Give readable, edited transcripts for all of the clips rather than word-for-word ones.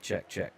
Check, check.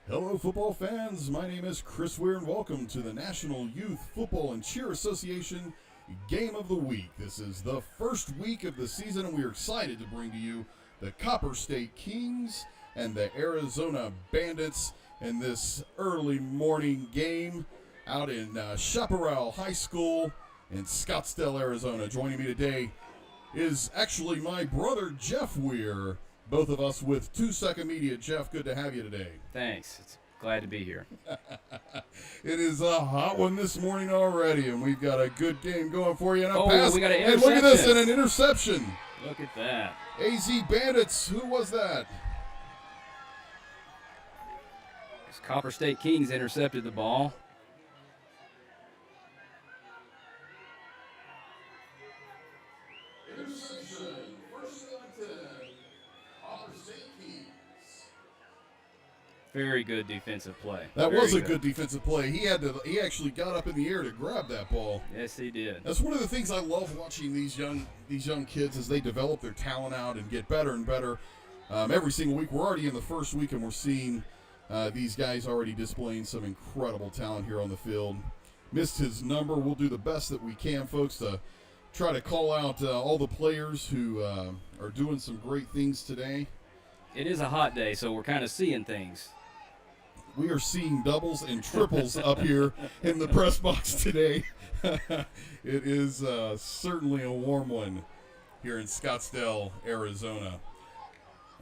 Hello, football fans. My name is Chris Weir, and welcome to the National Youth Football and Cheer Association Game of the Week. This is the first week of the season, and we are excited to bring to you the Copper State Kingz and the Arizona Bandits in this early morning game out in Chaparral High School in Scottsdale, Arizona. Joining me today is actually my brother, Jeff Weir. Both of us with 2 Second Media. Jeff, good to have you today. Thanks. It's glad to be here. It is a hot one this morning already, and we've got a good game going for you. And a pass. We got an interception. And look at this, and an interception. Look at that. AZ Bandits, who was that? Copper State Kingz intercepted the ball. Interception, first and 10, Copper State Kingz. Very good defensive play. That was a good defensive play. He actually got up in the air to grab that ball. Yes, he did. That's one of the things I love watching these young kids as they develop their talent out and get better and better. Every single week, we're already in the first week, and we're seeing these guys already displaying some incredible talent here on the field. Missed his number. We'll do the best that we can, folks, to try to call out all the players who are doing some great things today. It is a hot day, so we're kind of seeing things. We are seeing doubles and triples up here in the press box today. It is certainly a warm one here in Scottsdale, Arizona.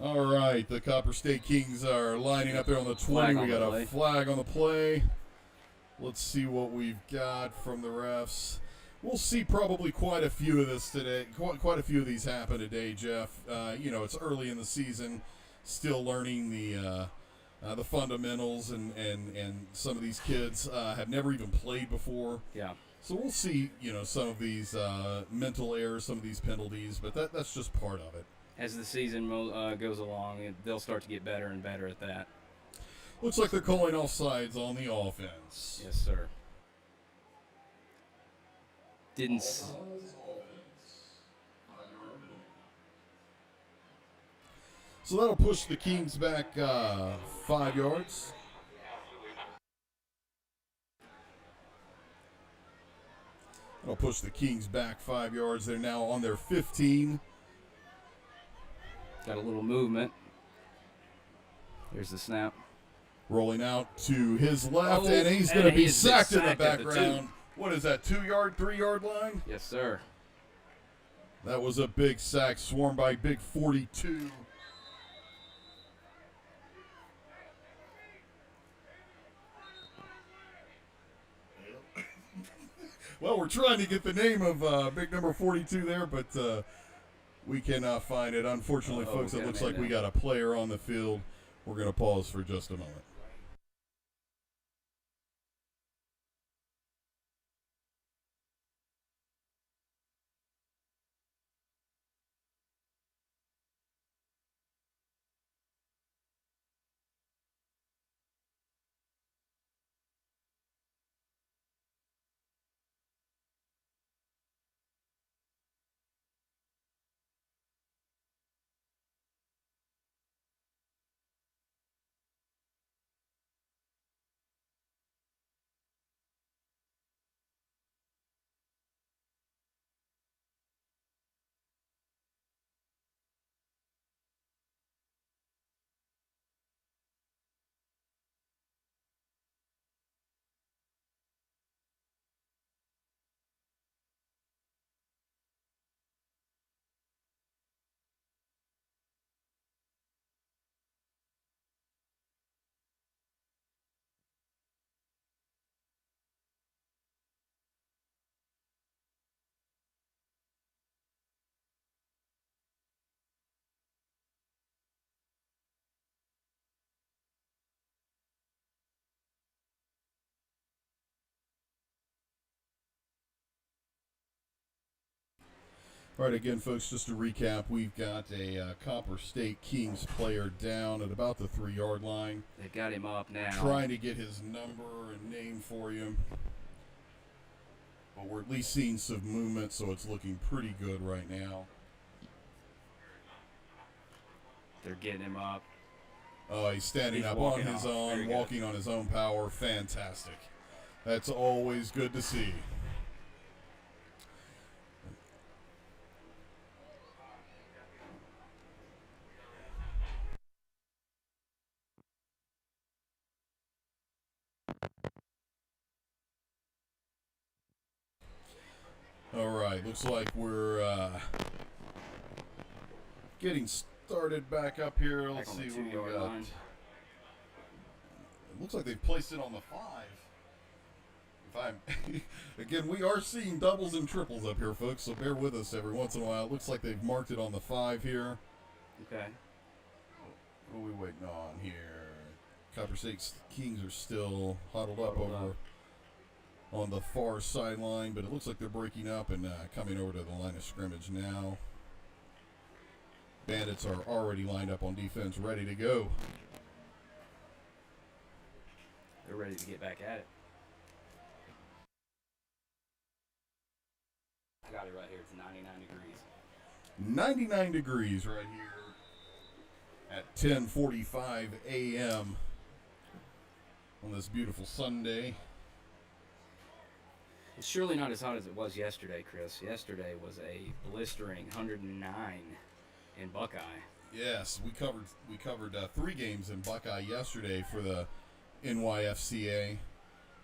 All right, the Copper State Kingz are lining up there on the 20. We got a flag on the play. Let's see what we've got from the refs. We'll see probably quite a few of this today. Quite a few of these happen today, Jeff. It's early in the season, still learning the fundamentals, and some of these kids have never even played before. Yeah. So we'll see, some of these mental errors, some of these penalties, but that's just part of it. As the season goes along, they'll start to get better and better at that. Looks like they're calling offsides on the offense. Yes, sir. So that'll push the Kingz back 5 yards. That'll push the Kingz back 5 yards. They're now on their 15. Got a little movement. There's the snap. Rolling out to his left, and he's going to be sacked in the background. What is that, 2 yard, 3 yard line? Yes, sir. That was a big sack, swarmed by big 42. Well, we're trying to get the name of big number 42 there, but we cannot find it. Unfortunately, folks, it looks like we got a player on the field. We're going to pause for just a moment. All right, again, folks, just to recap, we've got a Copper State Kingz player down at about the 3 yard line. They got him up now. Trying to get his number and name for you. But we're at least seeing some movement, so it's looking pretty good right now. They're getting him up. He's standing He's up on walking his off. own, Very good. walking on his own power. Fantastic. That's always good to see. All right, looks like we're getting started back up here. Let's Back on see the what we 2-yard got. line. It looks like they've placed it on the 5. If I'm again, we are seeing doubles and triples up here, folks. So bear with us every once in a while. It looks like they've marked it on the 5 here. Okay. What are we waiting on here? Copper State's Kingz are still huddled up over on the far sideline, but it looks like they're breaking up and coming over to the line of scrimmage now. Bandits are already lined up on defense, ready to go. They're ready to get back at it. I got it right here. It's 99 degrees. 99 degrees right here at 10:45 a.m. on this beautiful Sunday. It's surely not as hot as it was yesterday, Chris. Yesterday was a blistering 109 in Buckeye. Yes, we covered 3 games in Buckeye yesterday for the NYFCA.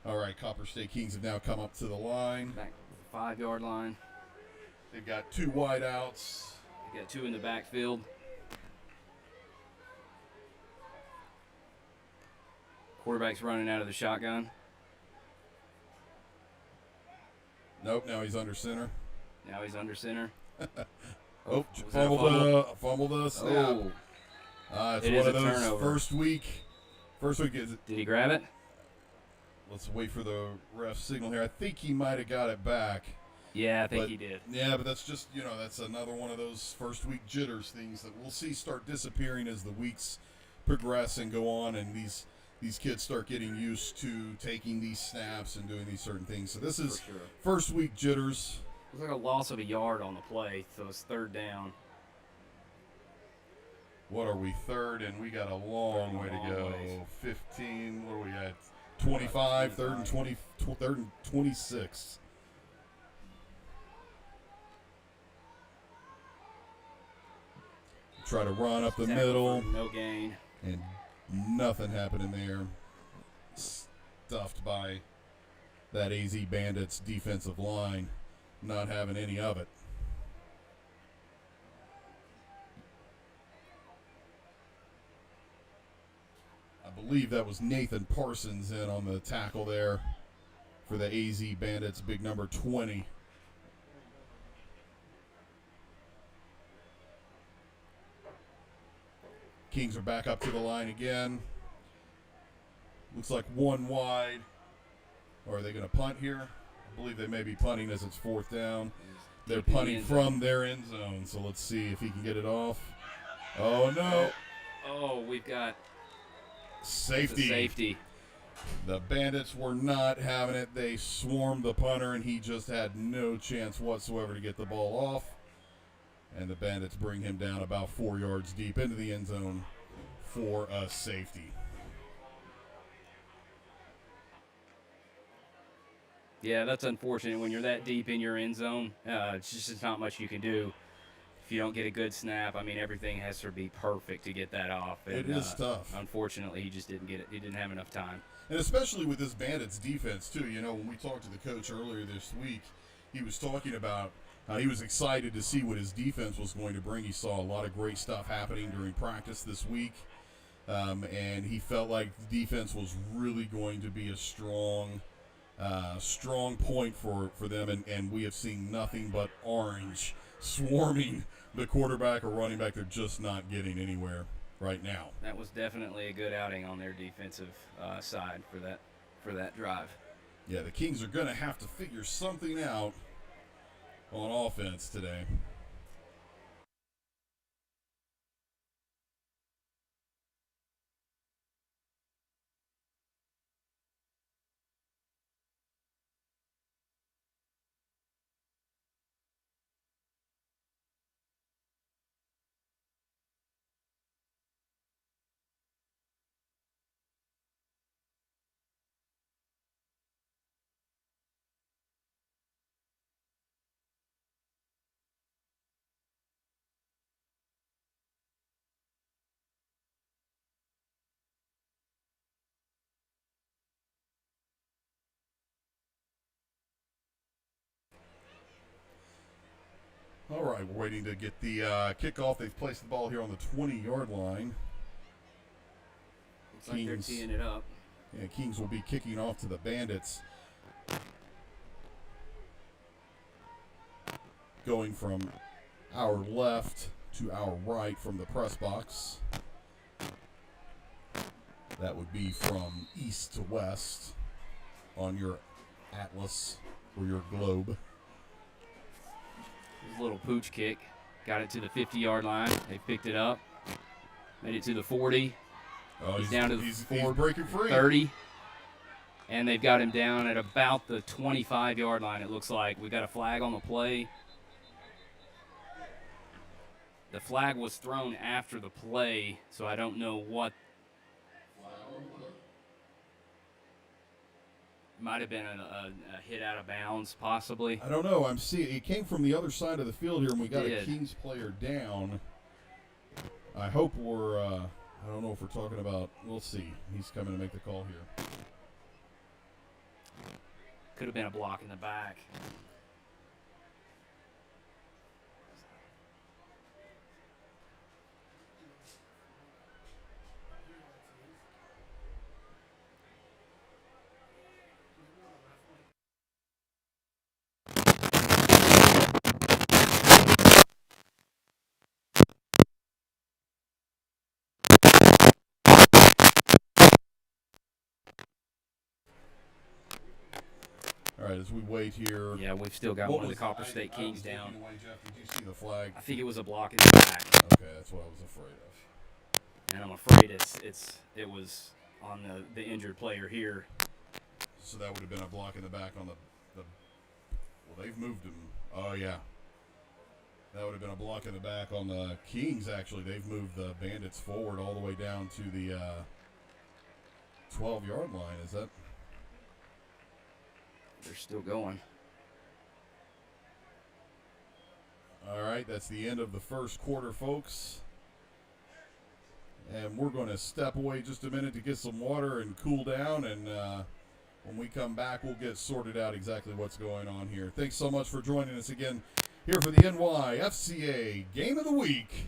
All right, Copper State Kingz have now come up to the line. Back to the 5-yard line. They've got 2 wideouts. They got 2 in the backfield. Quarterback's running out of the shotgun. Nope, now he's under center. Now he's under center. Oh, Was that a fumbled a snap. Oh, It's It one is of a those turnover. first week is did he grab it? let's wait for the ref signal here. I think he might have got it back. Yeah, I think But- he did. Yeah, but that's just, that's another one of those first week jitters things that we'll see start disappearing as the weeks progress and go on, and these kids start getting used to taking these snaps and doing these certain things. So this is For sure. first week jitters. It was like a loss of a yard on the play, so it's 3rd down. What are we, 3rd? And we got a long way to Long go. ways. 15, what are we at? 25, 3rd and 20, 3rd and 26. Try to run up the Tackle middle, for no gain. and nothing happening there. Stuffed by that AZ Bandits defensive line, not having any of it. I believe that was Nathan Parsons in on the tackle there for the AZ Bandits, big number 20. Kingz are back up to the line again. Looks like 1 wide. Or are they going to punt here? I believe they may be punting as it's 4th down. They're Deep in the punting end zone. from their end zone, so let's see if he can get it off. Oh, no. Oh, we've got Safety. the safety. The Bandits were not having it. They swarmed the punter, and he just had no chance whatsoever to get the ball off. And the Bandits bring him down about 4 yards deep into the end zone for a safety. Yeah, that's unfortunate when you're that deep in your end zone. It's just not much you can do if you don't get a good snap. I mean, everything has to be perfect to get that off. And, It is tough. Unfortunately, he just didn't get it. He didn't have enough time. And especially with this Bandits defense, too. When we talked to the coach earlier this week, he was talking about how he was excited to see what his defense was going to bring. He saw a lot of great stuff happening during practice this week. And he felt like the defense was really going to be a strong point for them. And we have seen nothing but orange swarming the quarterback or running back. They're just not getting anywhere right now. That was definitely a good outing on their defensive side for that drive. Yeah, the Kingz are going to have to figure something out on offense today. All right, we're waiting to get the kickoff. They've placed the ball here on the 20-yard line. Looks like they're teeing it up. Yeah, Kingz will be kicking off to the Bandits. Going from our left to our right from the press box. That would be from east to west on your atlas or your globe. His little pooch kick. Got it to the 50-yard line. They picked it up. Made it to the 40. Oh, he's down to the he's breaking free. 30. And they've got him down at about the 25-yard line, it looks like. We got a flag on the play. The flag was thrown after the play, so I don't know what. Might have been a hit out of bounds, possibly. I don't know. I'm seeing it came from the other side of the field here, and we got a Did. Kingz player down. I hope we're. I don't know if we're talking about. We'll see. He's coming to make the call here. Could have been a block in the back. All right, as we wait here. Yeah, we've still got one of the Copper State Kings down. Away, Jeff. Did you see the flag? I think it was a block in the back. Okay, that's what I was afraid of. And I'm afraid it was on the injured player here. So that would have been a block in the back on the well, they've moved him. Oh, yeah. That would have been a block in the back on the Kingz, actually. They've moved the Bandits forward all the way down to the 12-yard line. Is that? They're still going. All right, that's the end of the first quarter, folks. And we're going to step away just a minute to get some water and cool down. And when we come back, we'll get sorted out exactly what's going on here. Thanks so much for joining us again here for the NYFCA Game of the Week.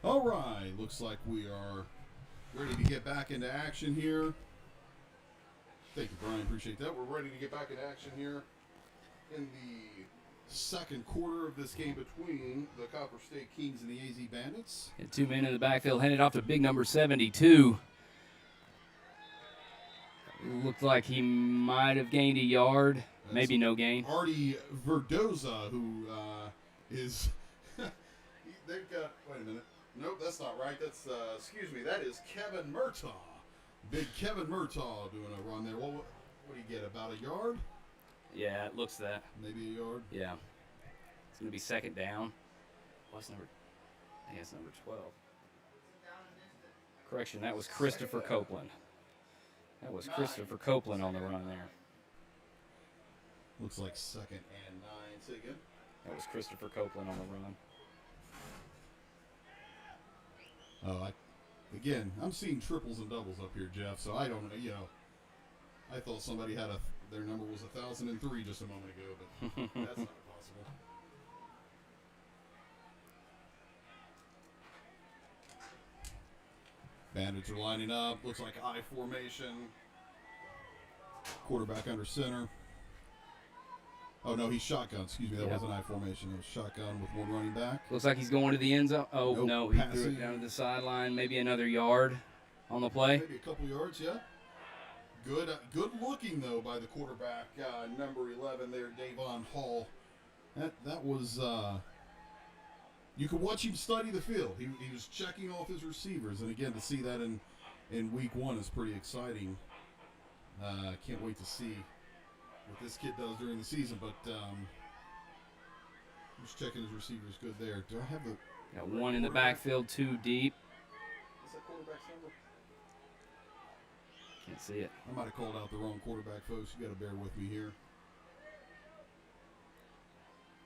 All right, looks like we are ready to get back into action here. Thank you, Brian. Appreciate that. We're ready to get back into action here in the second quarter of this game between the Copper State Kingz and the AZ Bandits. And 2 men in the backfield, handed off to big number 72. Looked like he might have gained a yard, maybe no gain. Artie Verdoza, who is they've got. Wait a minute. Nope, that's not right. That's, excuse me, that is Kevin Murtaugh. Big Kevin Murtaugh doing a run there. What do you get, about a yard? Yeah, it looks that. Maybe a yard? Yeah. It's going to be second down. What's number? I think it's number 12. Correction, that was Christopher Copeland. That was Christopher Copeland on the run there. Looks like 2nd and 9. Say again? That was Christopher Copeland on the run. Oh, again, I'm seeing triples and doubles up here, Jeff, so I don't know, you know. I thought somebody had their number was 1,003 just a moment ago, but that's not possible. Bandits are lining up. Looks like I formation. Quarterback under center. Oh, no, he's shotgun. Excuse me, that wasn't I formation. It was shotgun with one running back. Looks like he's going to the end zone. Oh, Nope, no, he passing. threw it down to the sideline. Maybe another yard on the play. Maybe a couple yards, yeah. Good looking, though, by the quarterback, number 11 there, Davon Hall. That was, you could watch him study the field. He was checking off his receivers, and again, to see that in week 1 is pretty exciting. Can't wait to see what this kid does during the season, but he's checking his receivers good there. Do I have the... Got one in the backfield, 2 deep. What's that quarterback's number? Can't see it. I might have called out the wrong quarterback, folks. You got to bear with me here.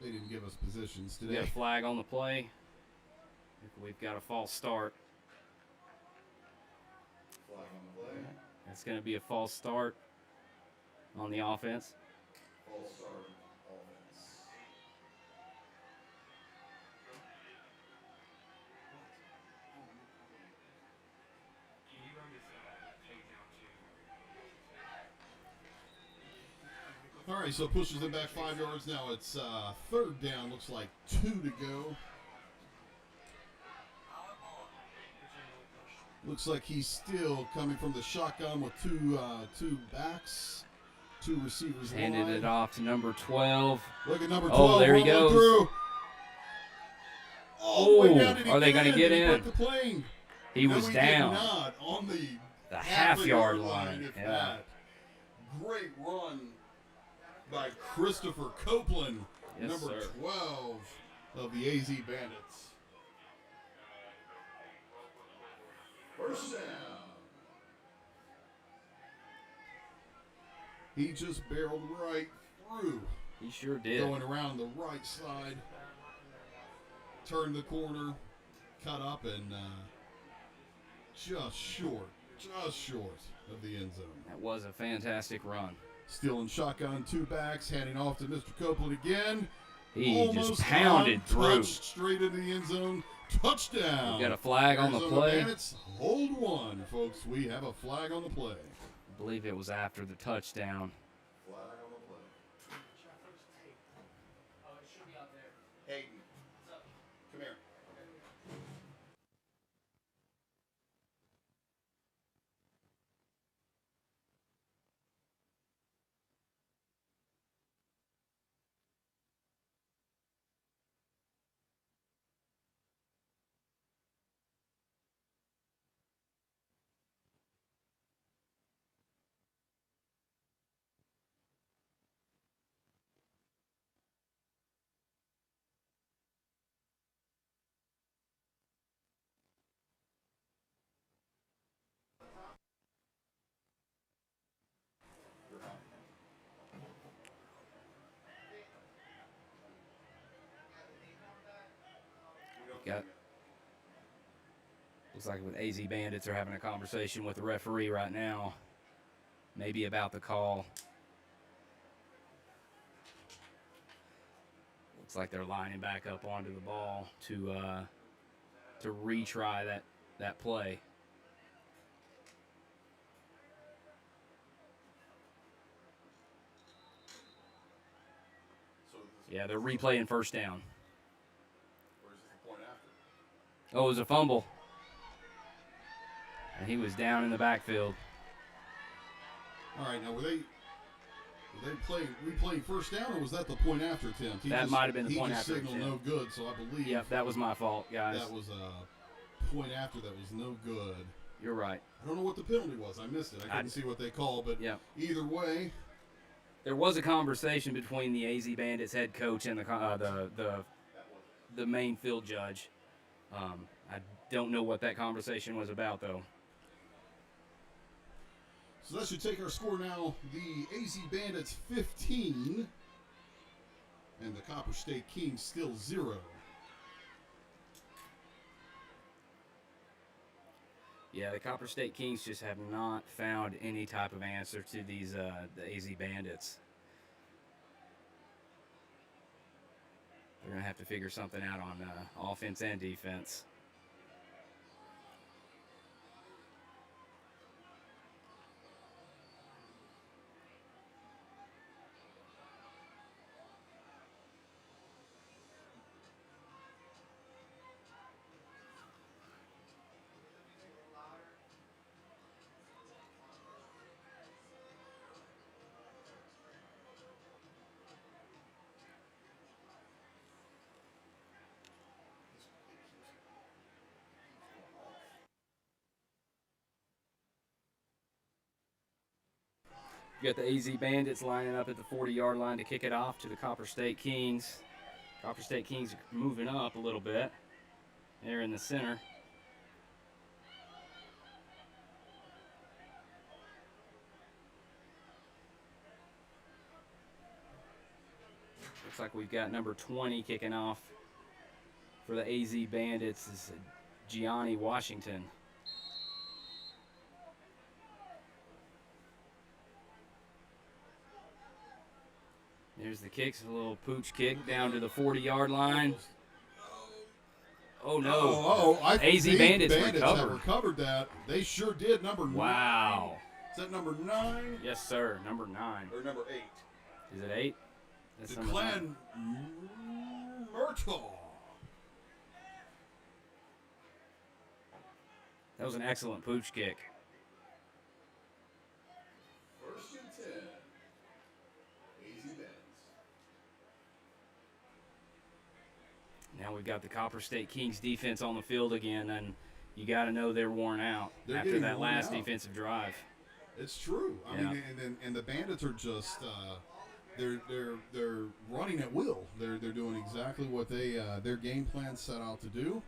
They didn't give us positions We got today. a flag on the play. We've got a false start. Flag on the play. It's going to be a false start on the offense. False start offense. All right, so pushes them back 5 yards. Now it's 3rd down. Looks like 2 to go. Looks like he's still coming from the shotgun with two backs, 2 receivers. Handed wide. it off to number 12. Look at number 12. Oh, there he rolling goes. Through. Oh, way down. Did he are they going to get Did he in? break the plane? He No, was he down. Did not on the half-yard line. if Yeah. that. Great run by Christopher Copeland, Yes, number sir. 12 of the AZ Bandits. First down. He just barreled right through, He sure did. going around the right side, turned the corner, cut up, and just short of the end zone. That was a fantastic run. Still in shotgun, 2 backs, handing off to Mr. Copeland again. He Almost just pounded through. untouched, straight into the end zone. Touchdown. We got a flag on the Arizona play. Bandits hold 1, folks. We have a flag on the play. I believe it was after the touchdown. Flag on the play. Hayden, come here. Got. Looks like with AZ Bandits are having a conversation with the referee right now. Maybe about the call. Looks like they're lining back up onto the ball to retry that play. Yeah, they're replaying first down. Where's the point after? Oh, it was a fumble. And he was down in the backfield. All right, now were they replaying first down, or was that the point after attempt? That might have been the point He just after signaled attempt. no good, so I believe. Yep, that was my fault, guys. That was point after that was no good. You're right. I don't know what the penalty was. I missed it. I couldn't see what they called, but either way. There was a conversation between the AZ Bandits head coach and the main field judge. I don't know what that conversation was about, though. So that should take our score now. The AZ Bandits 15 and the Copper State Kingz still 0. Yeah, the Copper State Kingz just have not found any type of answer to these the AZ Bandits. They're going to have to figure something out on offense and defense. You got the AZ Bandits lining up at the 40-yard line to kick it off to the Copper State Kingz. Copper State Kingz are moving up a little bit. They're in the center. Looks like we've got number 20 kicking off for the AZ Bandits. This is Gianni Washington. There's the kicks, a little pooch kick down to the 40-yard line. Oh, no. AZ Bandits have recovered that. They sure did. Number 9. Wow. Is that number 9? Yes, sir. Number 9. Or number 8? Is it 8? That's number Declan Myrtle. That was an excellent pooch kick. First and 10. AZ Bandits. Now we've got the Copper State Kingz defense on the field again, and you got to know they're worn out after that last defensive drive. It's true. I mean, and the Bandits are just they're running at will. They're doing exactly what their game plan set out to do.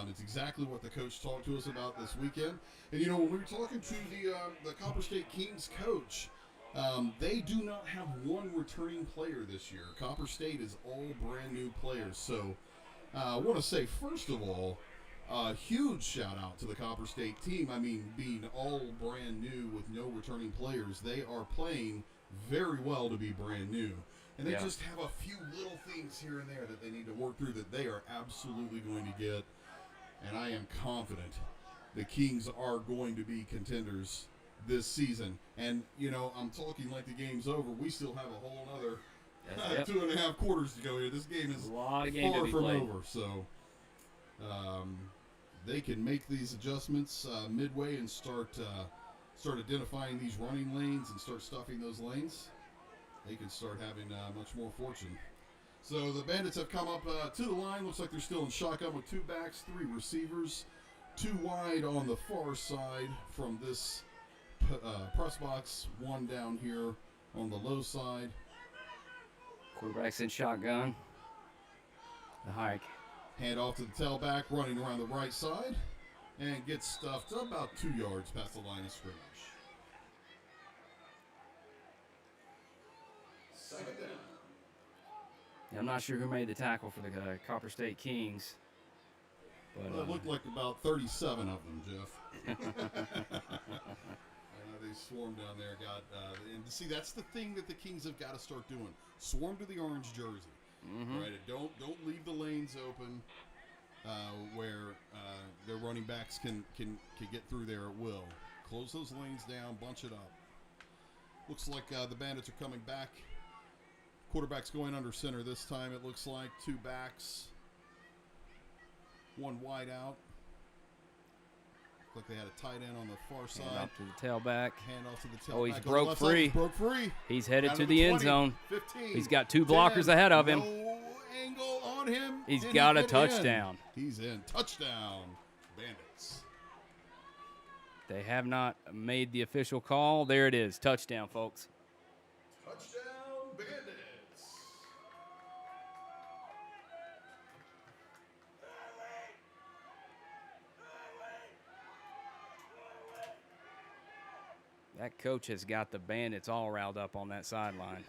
It's exactly what the coach talked to us about this weekend. And you know, when we were talking to the Copper State Kingz coach, they do not have one returning player this year. Copper State is all brand new players. So I want to say, first of all, a huge shout out to the Copper State team. I mean, being all brand new with no returning players, they are playing very well to be brand new. And they just have a few little things here and there that they need to work through that they are absolutely going to get. And I am confident the Kingz are going to be contenders this season. And, you know, I'm talking like the game's over. We still have a whole other 2.5 quarters to go here. This game is far from over. So they can make these adjustments midway and start identifying these running lanes and start stuffing those lanes. They can start having much more fortune. So the Bandits have come up to the line. Looks like they're still in shotgun with 2 backs, 3 receivers, 2 wide on the far side from this press box, 1 down here on the low side. Quarterback's in shotgun. The hike. Hand off to the tailback, running around the right side, and gets stuffed about 2 yards past the line of scrimmage. Second down. Yeah, I'm not sure who made the tackle for the Copper State Kingz. But, well, it looked like about 37 of them, Jeff. They swarmed down there. And see, that's the thing that the Kingz have got to start doing. Swarm to the orange jersey. Mm-hmm. Right? Don't leave the lanes open where their running backs can get through there at will. Close those lanes down, bunch it up. Looks like the Bandits are coming back. Quarterback's going under center this time, it looks like. 2 backs. 1 wide out. Looks like they had a tight end on the far side. Hand off to the tailback. Hand off to the tailback. Oh, he's broke free. Broke free. He's headed to the end zone. 15, he's got 2 blockers ahead of him. No angle on him. He's got a touchdown. He's in. Touchdown. Bandits. They have not made the official call. There it is. Touchdown, folks. Touchdown, Bandits. That coach has got the Bandits all riled up on that sideline.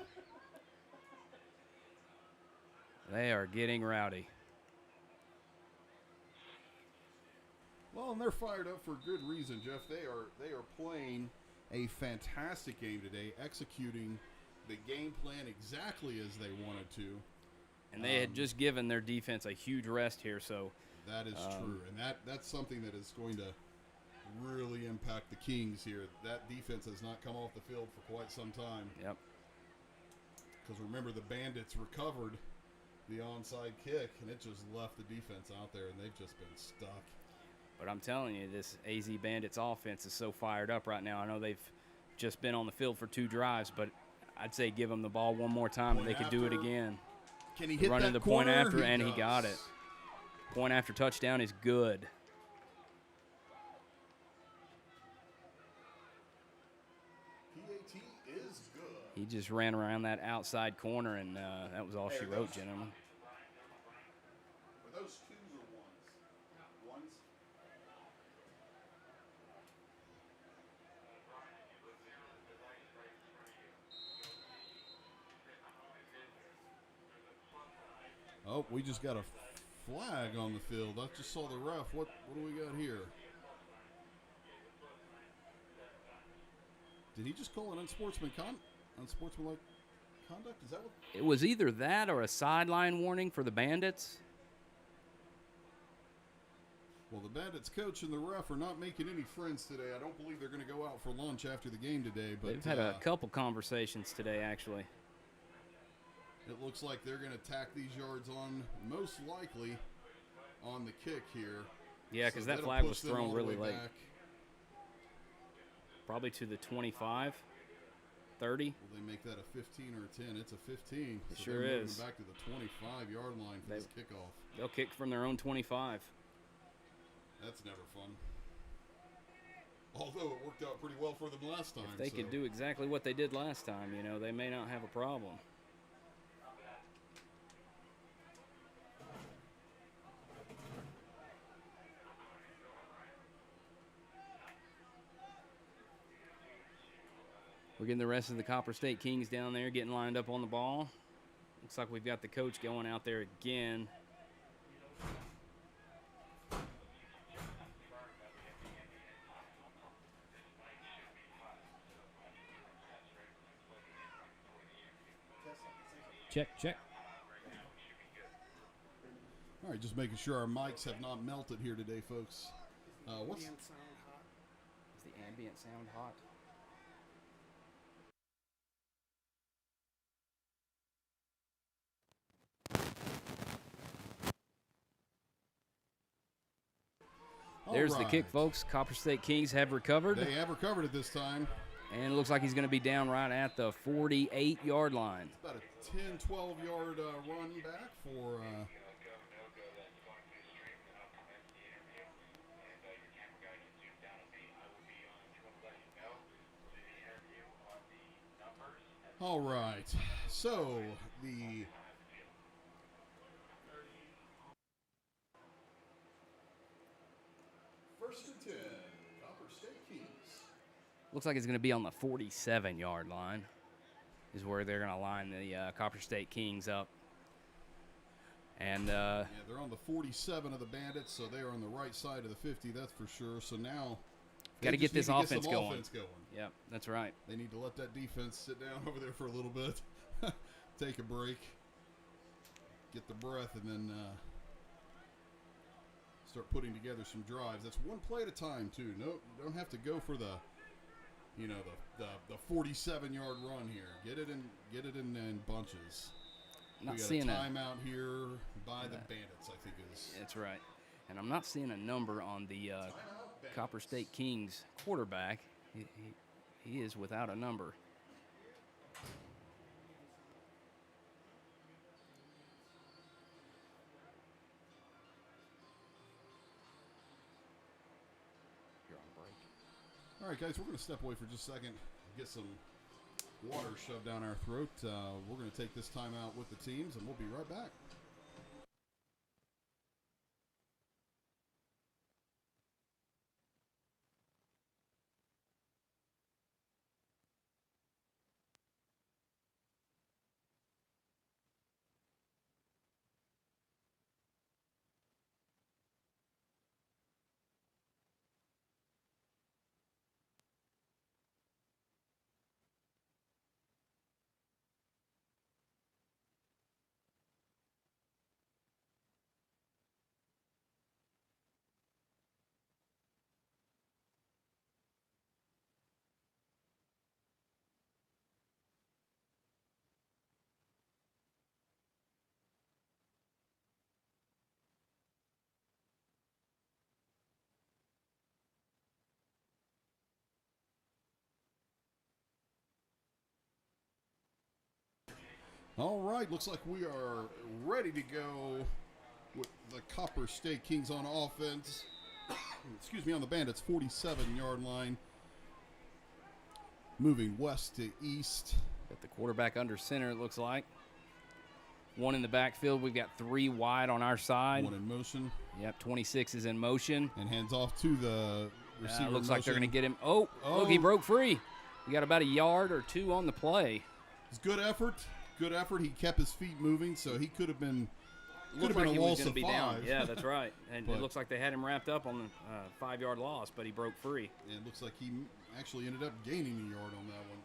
They are getting rowdy. Well, and they're fired up for good reason, Jeff. They are playing a fantastic game today, executing the game plan exactly as they wanted to. And they had just given their defense a huge rest here, so that is true. And that's something that is going to really impact the Kingz here. That defense has not come off the field for quite some time. Yep. Because remember, the Bandits recovered the onside kick, and it just left the defense out there, and they've just been stuck. But I'm telling you, this AZ Bandits offense is so fired up right now. I know they've just been on the field for 2 drives, but I'd say give them the ball one more time and they could do it again. Can he hit running that the point corner? after, and he got it. Point after touchdown is good. PAT is good. He just ran around that outside corner, and that was all she wrote, gentlemen. Were those 2s or 1s? 1s? Oh, we just got a flag on the field. I just saw the ref. What do we got here? Did he just call an unsportsmanlike conduct? Is that what? It was either that or a sideline warning for the Bandits. Well, the Bandits coach and the ref are not making any friends today. I don't believe they're going to go out for lunch after the game today. But they've had a couple conversations today, actually. It looks like they're going to tack these yards on, most likely, on the kick here. Yeah, because that flag was thrown really late. Probably to the 25, 30. Will they make that a 15 or a 10? It's a 15. It sure is. Back to the 25-yard line for this kickoff. They'll kick from their own 25. That's never fun. Although it worked out pretty well for them last time. If they could do exactly what they did last time, you know, they may not have a problem. We're getting the rest of the Copper State Kingz down there getting lined up on the ball. Looks like we've got the coach going out there again. Check. All right, just making sure our mics have not melted here today, folks. What's Is the ambient sound hot? There's the kick, folks. Copper State Kingz have recovered. They have recovered it this time. And it looks like he's going to be down right at the 48-yard line. It's about a 10, 12-yard run back for... All right, so the... First and 10, Copper State Kingz. Looks like it's going to be on the 47-yard line is where they're going to line the Copper State Kingz up. And yeah, they're on the 47 of the Bandits, so they're on the right side of the 50, that's for sure. So now got to get this offense going. Yep, that's right. They need to let that defense sit down over there for a little bit, take a break, get the breath, and then start putting together some drives. That's one play at a time, too. No, you don't have to go for the, you know, the 47-yard run here. Get it in bunches. Not we got seeing a timeout here by the Bandits, I think is. That's right. And I'm not seeing a number on the Copper State Kingz quarterback. He is without a number. All right, guys, we're going to step away for just a second, get some water shoved down our throat. We're going to take this time out with the teams, and we'll be right back. All right, looks like we are ready to go with the Copper State Kings on offense. Excuse me, on the Bandits' 47-yard line. Moving west to east. Got the quarterback under center, it looks like. One in the backfield. We've got 3 wide on our side. One in motion. Yep, 26 is in motion. And hands off to the receiver. Looks like they're going to get him. Oh, look, he broke free. We got about a yard or 2 on the play. It's good effort. Good effort. He kept his feet moving, so he could have been. Looked like he was going to be down. Yeah, that's right. And But it looks like they had him wrapped up on the 5-yard loss, but he broke free. And it looks like he actually ended up gaining a yard on that one.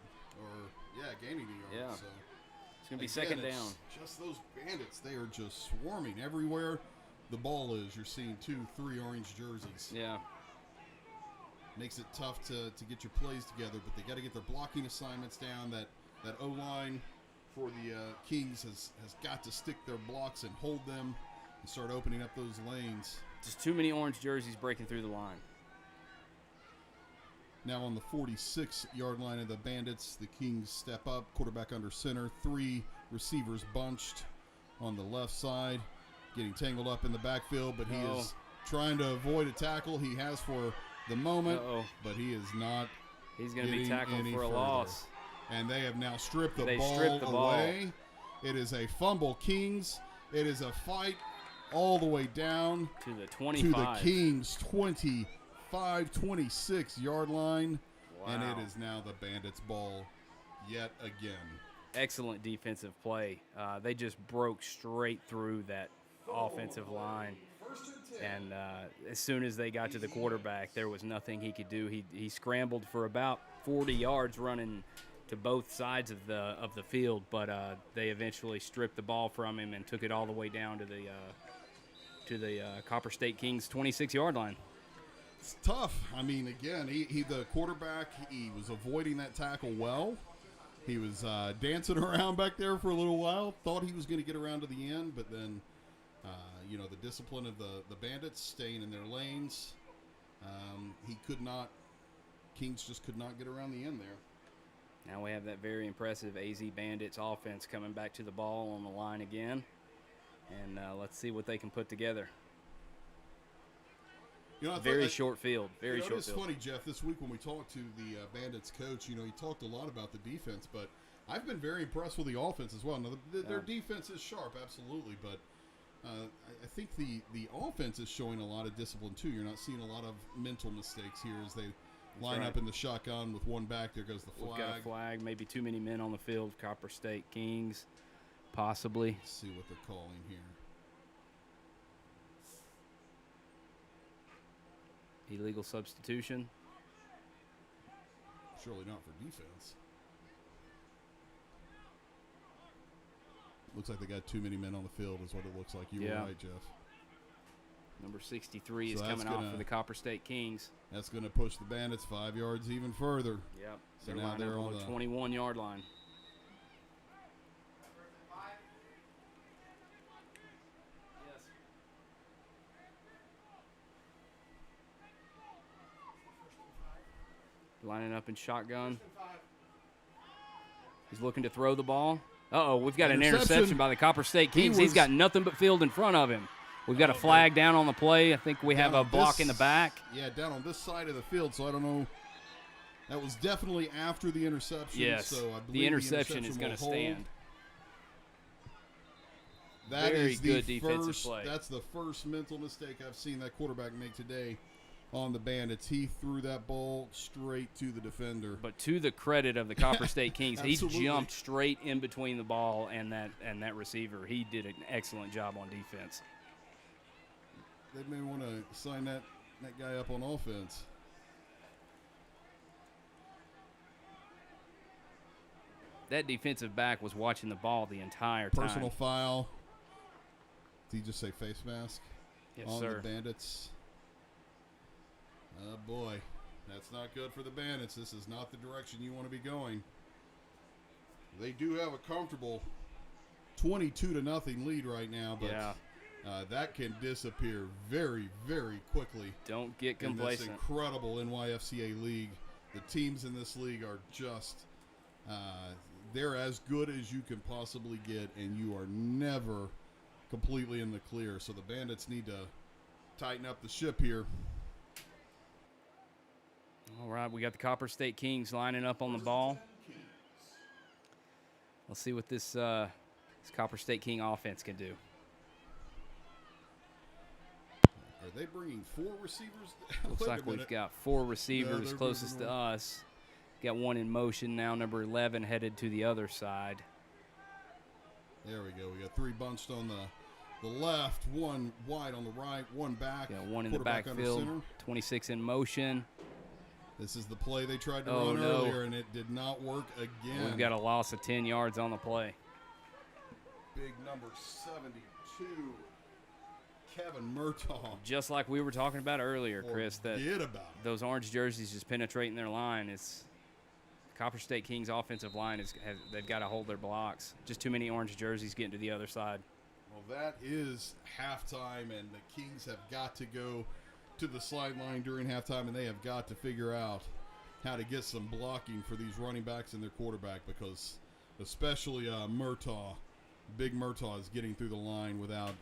Gaining a yard. Yeah. So It's going to be second it's down. Just those Bandits, they are just swarming everywhere the ball is. You're seeing 2, 3 orange jerseys. Yeah. Makes it tough to get your plays together, but they got to get their blocking assignments down. That O-line for the Kings has got to stick their blocks and hold them and start opening up those lanes. Just too many orange jerseys breaking through the line. Now on the 46-yard line of the Bandits, the Kings step up, quarterback under center, 3 receivers bunched on the left side, getting tangled up in the backfield, but he is trying to avoid a tackle. He has for the moment, but he is not. He's going to be tackled for a loss. And they have now stripped the ball away. It is a fumble, Kings. It is a fight all the way down to the 25. To the Kings' 26-yard line. Wow. And it is now the Bandits' ball yet again. Excellent defensive play. They just broke straight through that offensive line. And as soon as they got to the quarterback, there was nothing he could do. He scrambled for about 40 yards running to both sides of the field, but they eventually stripped the ball from him and took it all the way down to the Copper State Kings 26-yard line. It's tough. I mean, again, he the quarterback, he was avoiding that tackle well. He was dancing around back there for a little while. Thought he was going to get around to the end, but then, the discipline of the Bandits staying in their lanes, he could not. Kings just could not get around the end there. Now we have that very impressive AZ Bandits offense coming back to the ball on the line again. And let's see what they can put together. Very short field. Very short field. It's funny, Jeff, this week when we talked to the Bandits coach, he talked a lot about the defense, but I've been very impressed with the offense as well. Now, their defense is sharp, absolutely, but I think the offense is showing a lot of discipline, too. You're not seeing a lot of mental mistakes here as they line up in the shotgun with one back. There goes the flag. We've got a flag. Maybe too many men on the field. Copper State Kings, possibly. Let's see what they're calling here. Illegal substitution. Surely not for defense. Looks like they got too many men on the field is what it looks like. You were right, Jeff. Number 63 is coming off for the Copper State Kings. That's going to push the Bandits 5 yards even further. Yep. So now they're on the 21-yard line. Yes. Lining up in shotgun. He's looking to throw the ball. Uh-oh, we've got an interception by the Copper State Kings. He's got nothing but field in front of him. We've got a flag down on the play. I think we have a block in the back. Yeah, down on this side of the field, so I don't know That was definitely after the interception. Yes, so I believe the interception is going will to hold. stand. That Very is the good defensive first, play. That's the first mental mistake I've seen that quarterback make today on the Bandits. He threw that ball straight to the defender. But to the credit of the Copper State Kings, he Absolutely. jumped straight in between the ball and that receiver. He did an excellent job on defense. They may want to sign that guy up on offense. That defensive back was watching the ball the entire time. Personal foul. Did he just say face mask? Yes, on sir. the Bandits. Oh, boy. That's not good for the Bandits. This is not the direction you want to be going. They do have a comfortable 22-0 lead right now, but Yeah. That can disappear very, very quickly. Don't get In this complacent. incredible NYFCA league. The teams in this league are just, they're as good as you can possibly get, and you are never completely in the clear. So the Bandits need to tighten up the ship here. All right, we got the Copper State Kings lining up on the ball. Let's see what this Copper State King offense can do. Are they bringing 4 receivers? Looks like we've got 4 receivers they're closest moving to us. Got one in motion now, number 11 headed to the other side. There we go. We got 3 bunched on the left, 1 wide on the right, 1 back. Got one in the quarterback under backfield, center. 26 in motion. This is the play they tried to Oh, run no. earlier, and it did not work again. We've got a loss of 10 yards on the play. Big number 72, Kevin Murtaugh. Just like we were talking about earlier, Chris, that Forget about it. those orange jerseys just penetrating their line. It's Copper State Kings offensive line they've got to hold their blocks. Just too many orange jerseys getting to the other side. Well, that is halftime, and the Kings have got to go to the sideline during halftime, and they have got to figure out how to get some blocking for these running backs and their quarterback, because especially Murtaugh, Big Murtaugh, is getting through the line without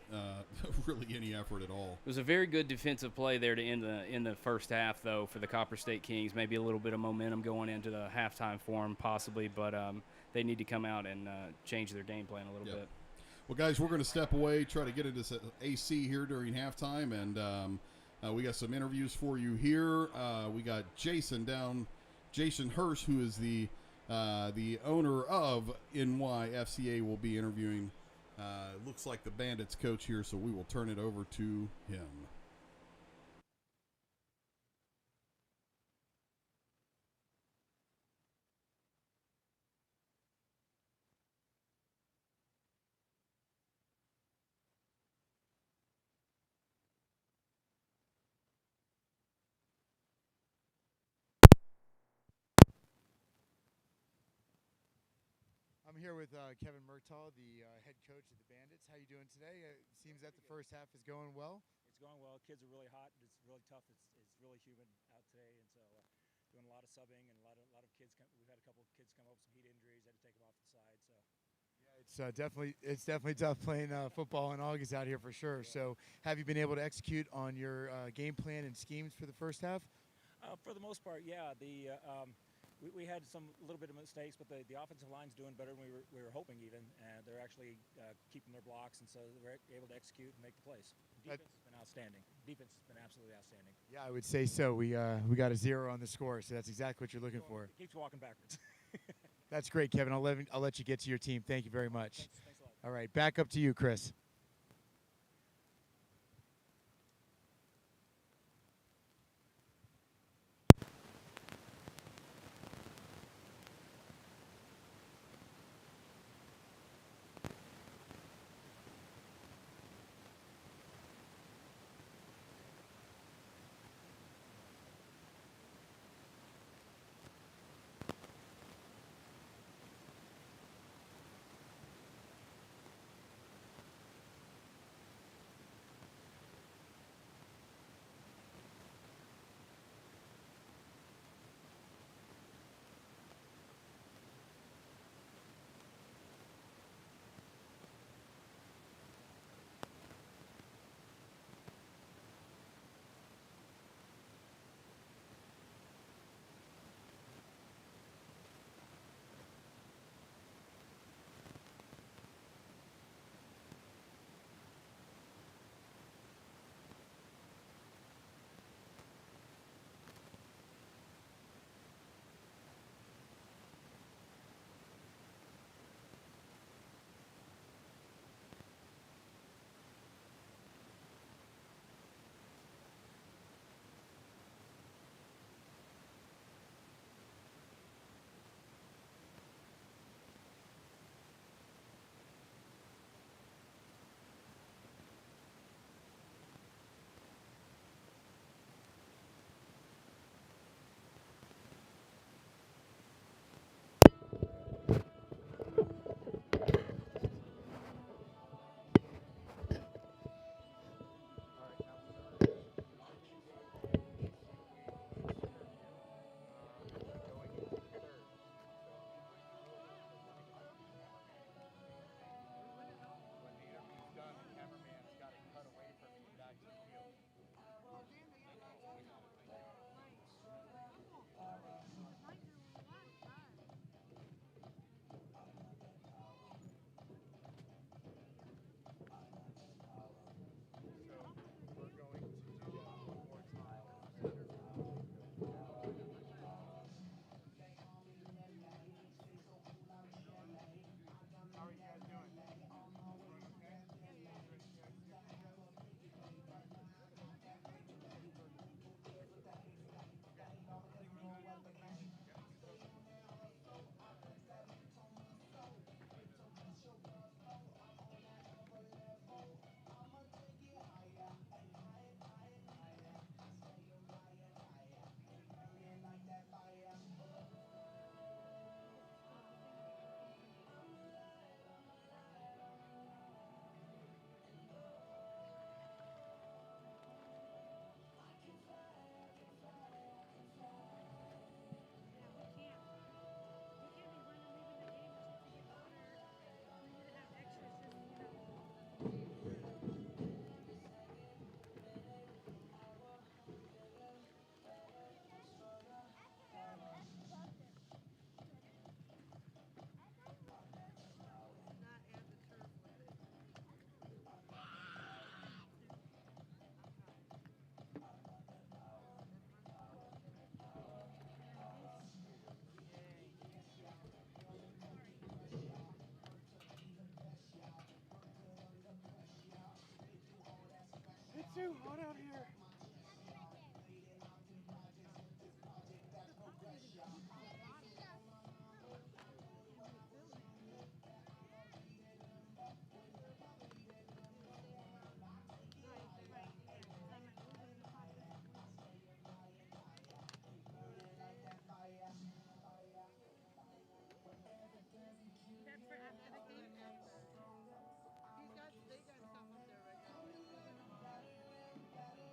really any effort at all. It was a very good defensive play there to end in the first half, though, for the Copper State Kings. Maybe a little bit of momentum going into the halftime for them, possibly, but they need to come out and change their game plan a little bit. Well, guys, we're going to step away, try to get into some AC here during halftime, and we got some interviews for you here. We got Jason Hirsch, who is the owner of NYFCA, will be interviewing. Looks like the Bandits coach here, so we will turn it over to him. I'm here with Kevin Murtaugh, the head coach of the Bandits. How you doing today? It seems that the first half is going well. It's going well. Kids are really hot. It's really tough. It's really humid out today, and so doing a lot of subbing and a lot of kids. We've had a couple of kids come up with some heat injuries. Had to take them off the side. So Yeah, it's definitely tough playing football in August out here for sure. So have you been able to execute on your game plan and schemes for the first half? for the most part, yeah. We had a little bit of mistakes, but the offensive line's doing better than we were hoping even, and they're actually keeping their blocks, and so we're able to execute and make the plays. Defense has been outstanding. Defense has been absolutely outstanding. Yeah, I would say so. We got a 0 on the score, so that's exactly what you're looking for. It keeps walking backwards. That's great, Kevin. I'll let you get to your team. Thank you very much. Thanks a lot. All right, back up to you, Chris. too hot out here. That's for after the game. They got stuff up there right now.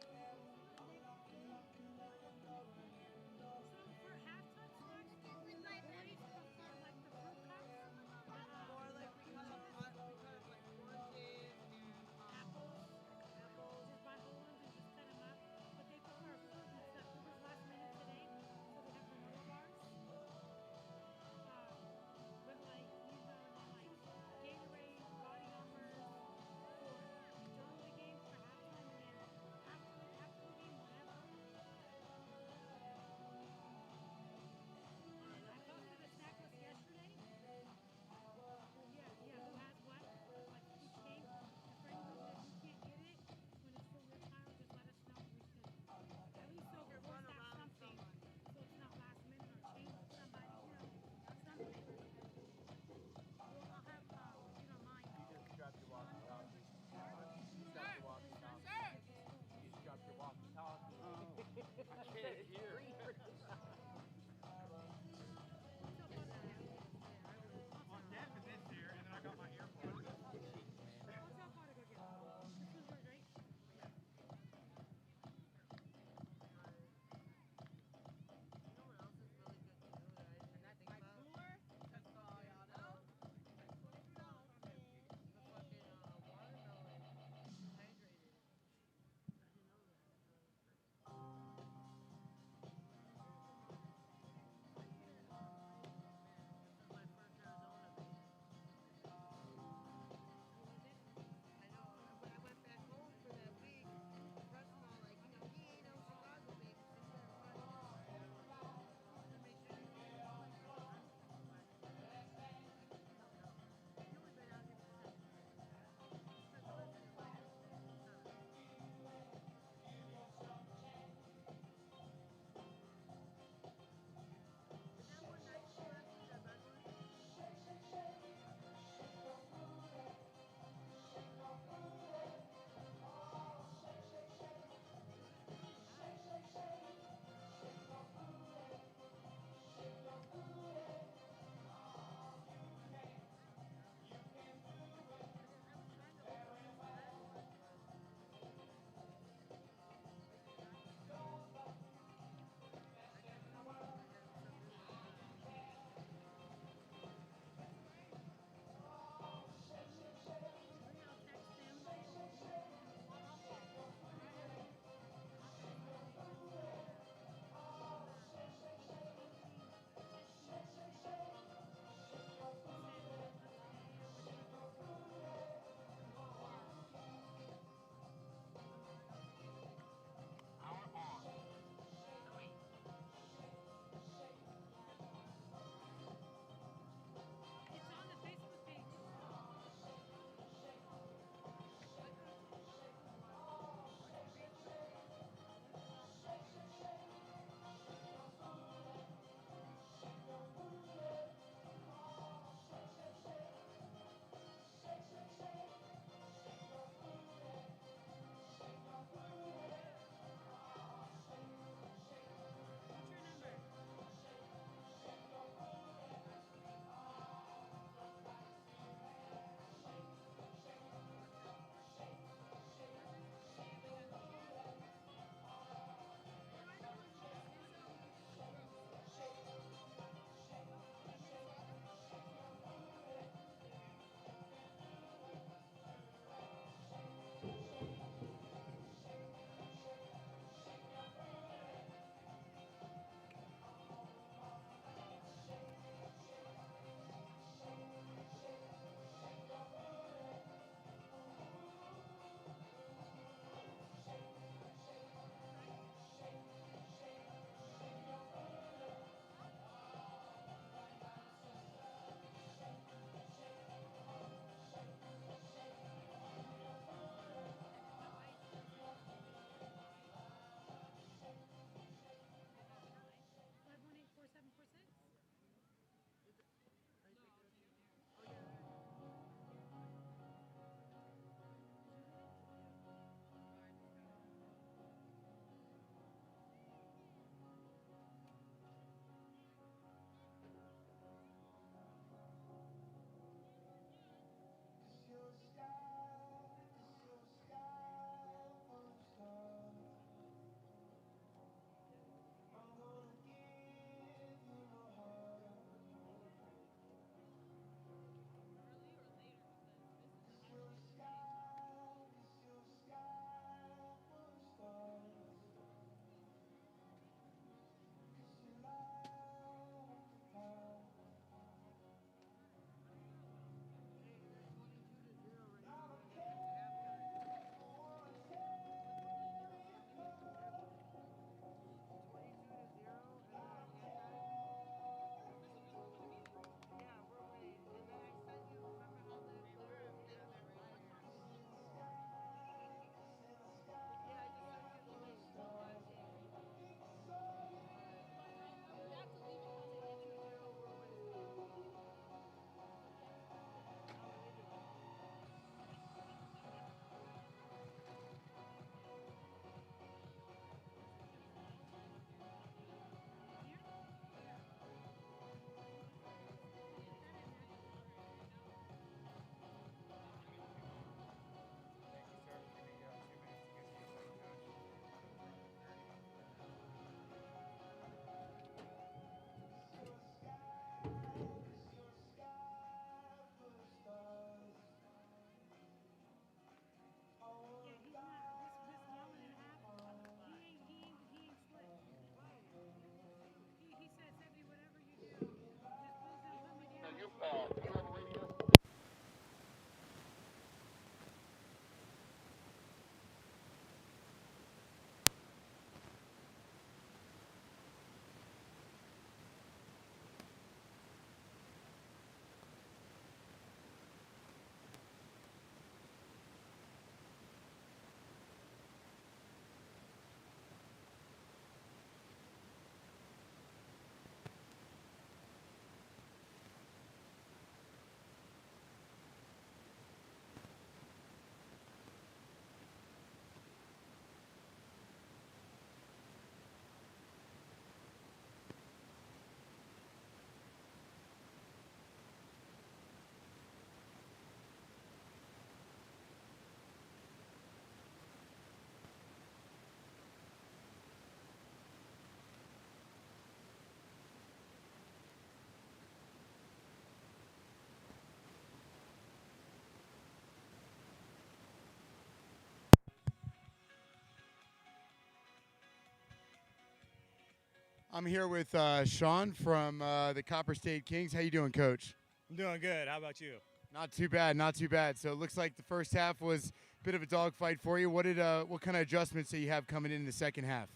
I'm here with Sean from the Copper State Kings. How you doing, Coach? I'm doing good. How about you? Not too bad, not too bad. So it looks like the first half was a bit of a dogfight for you. What kind of adjustments do you have coming in the second half?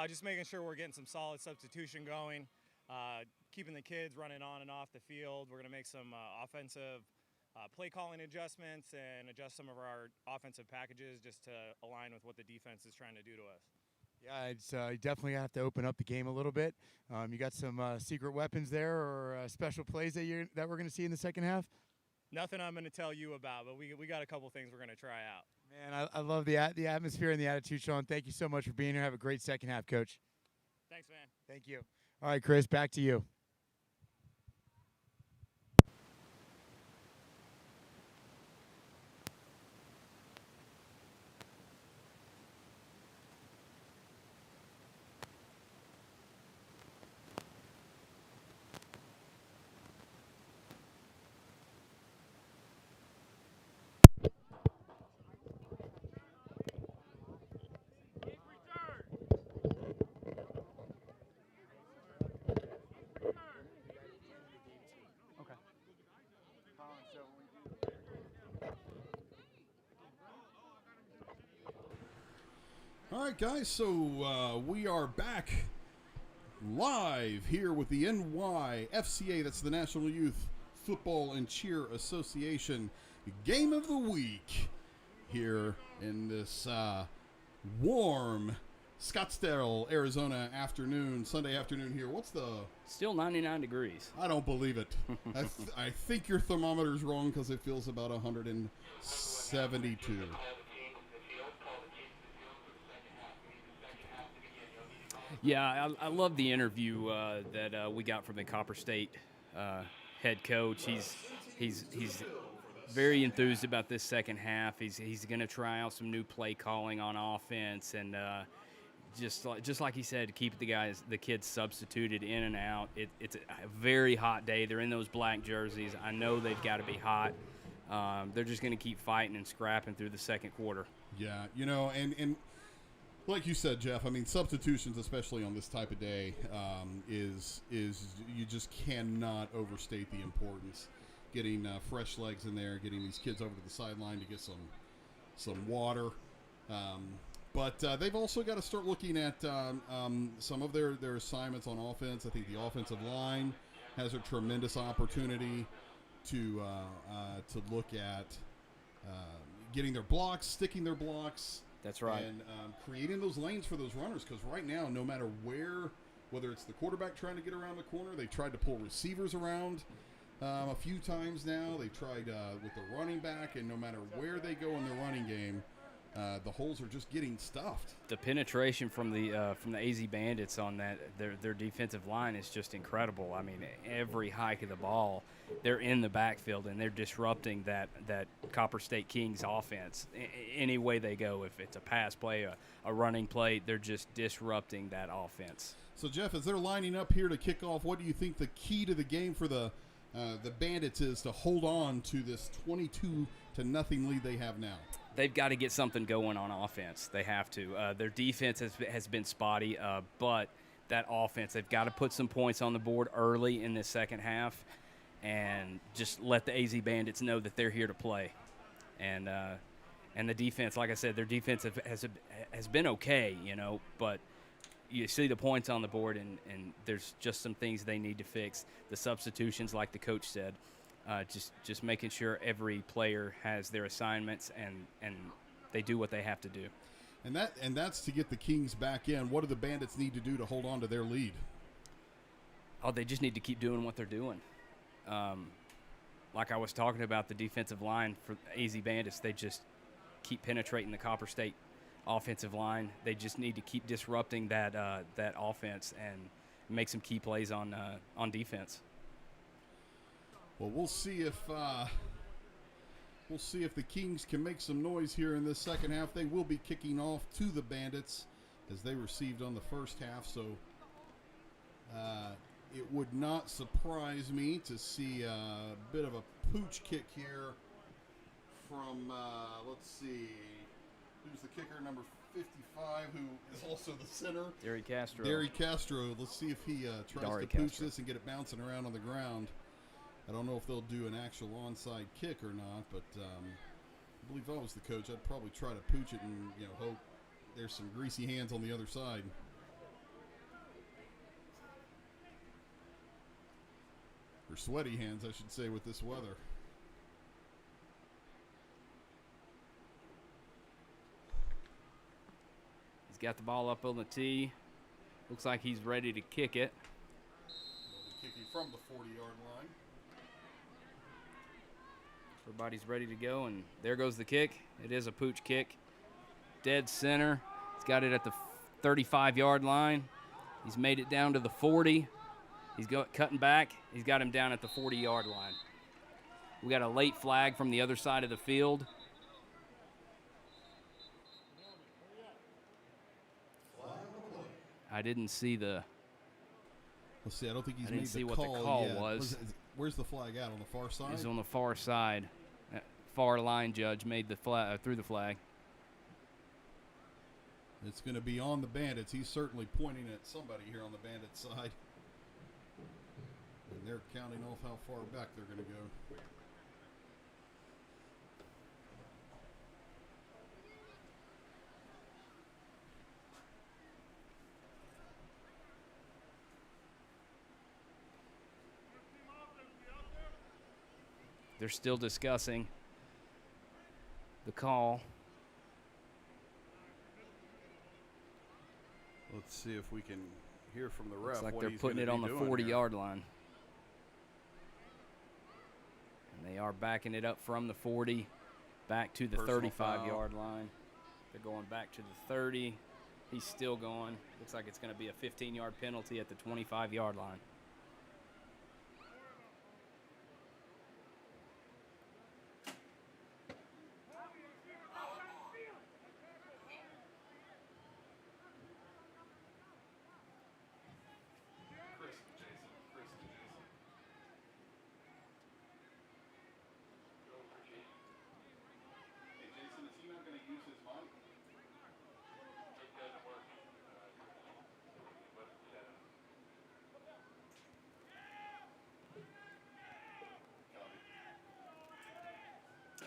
Just making sure we're getting some solid substitution going, keeping the kids running on and off the field. We're going to make some offensive play calling adjustments and adjust some of our offensive packages just to align with what the defense is trying to do to us. Yeah, it's you definitely have to open up the game a little bit. You got some secret weapons there or special plays that we're going to see in the second half? Nothing I'm going to tell you about, but we got a couple things we're going to try out. Man, I love the atmosphere and the attitude, Sean. Thank you so much for being here. Have a great second half, Coach. Thanks, man. Thank you. All right, Chris, back to you. All right, guys, so we are back live here with the NYFCA, that's the National Youth Football and Cheer Association Game of the Week here in this warm Scottsdale, Arizona afternoon, Sunday afternoon here. What's the... Still 99 degrees. I don't believe it. I think your thermometer's wrong because it feels about 172. Yeah, I love the interview that we got from the Copper State head coach. He's very enthused about this second half. He's going to try out some new play calling on offense, and just like he said, keep the kids substituted in and out. It's a very hot day. They're in those black jerseys. I know they've got to be hot. They're just going to keep fighting and scrapping through the second quarter. Yeah, and like you said, Jeff, I mean, substitutions, especially on this type of day, is you just cannot overstate the importance. Getting fresh legs in there, getting these kids over to the sideline to get some water. But they've also got to start looking at some of their assignments on offense. I think the offensive line has a tremendous opportunity to look at getting their blocks, sticking their blocks. That's right. And creating those lanes for those runners, because right now, no matter whether it's the quarterback trying to get around the corner, they tried to pull receivers around a few times now. They tried with the running back, and no matter where they go in the running game, the holes are just getting stuffed. The penetration from the AZ Bandits on their defensive line is just incredible. I mean, every hike of the ball, they're in the backfield and they're disrupting that Copper State Kingz offense any way they go. If it's a pass play, a running play, they're just disrupting that offense. So, Jeff, as they're lining up here to kick off, what do you think the key to the game for the Bandits is to hold on to this 22-0 lead they have now? They've got to get something going on offense. They have to. Their defense has been spotty, but that offense, they've got to put some points on the board early in this second half and just let the AZ Bandits know that they're here to play. And the defense, like I said, their defense has been okay, but you see the points on the board, and there's just some things they need to fix. The substitutions, like the coach said. Just making sure every player has their assignments and they do what they have to do. And that's to get the Kings back in. What do the Bandits need to do to hold on to their lead? Oh, they just need to keep doing what they're doing. Like I was talking about, the defensive line for AZ Bandits, they just keep penetrating the Copper State offensive line. They just need to keep disrupting that offense and make some key plays on defense. Well, we'll see if the Kings can make some noise here in this second half. They will be kicking off to the Bandits as they received on the first half. So it would not surprise me to see a bit of a pooch kick here from, let's see, who's the kicker, number 55, who is also the center. Derry Castro. Derry Castro. Let's see if he tries Dari to pooch Castro. this and get it bouncing around on the ground. I don't know if they'll do an actual onside kick or not, but I believe if I was the coach, I'd probably try to pooch it and hope there's some greasy hands on the other side. Or sweaty hands, I should say, with this weather. He's got the ball up on the tee. Looks like he's ready to kick it. Kicking from the 40-yard line. Everybody's ready to go, and there goes the kick. It is a pooch kick. Dead center. He's got it at the 35-yard line. He's made it down to the 40. He's cutting back. He's got him down at the 40-yard line. We got a late flag from the other side of the field. I didn't see the. Let's see. I don't think he's I didn't made see the what call the call yet. was. Where's the flag at? On the far side? He's on the far side. That far line judge made the flag threw the flag. It's going to be on the Bandits. He's certainly pointing at somebody here on the Bandits side. And they're counting off how far back they're going to go. They're still discussing the call. Let's see if we can hear from the ref. Looks like what they're he's putting gonna it on be the doing 40-yard line. And they are backing it up from the 40 back to the Personal 35-yard line. They're going back to the 30. He's still going. Looks like it's going to be a 15-yard penalty at the 25-yard line.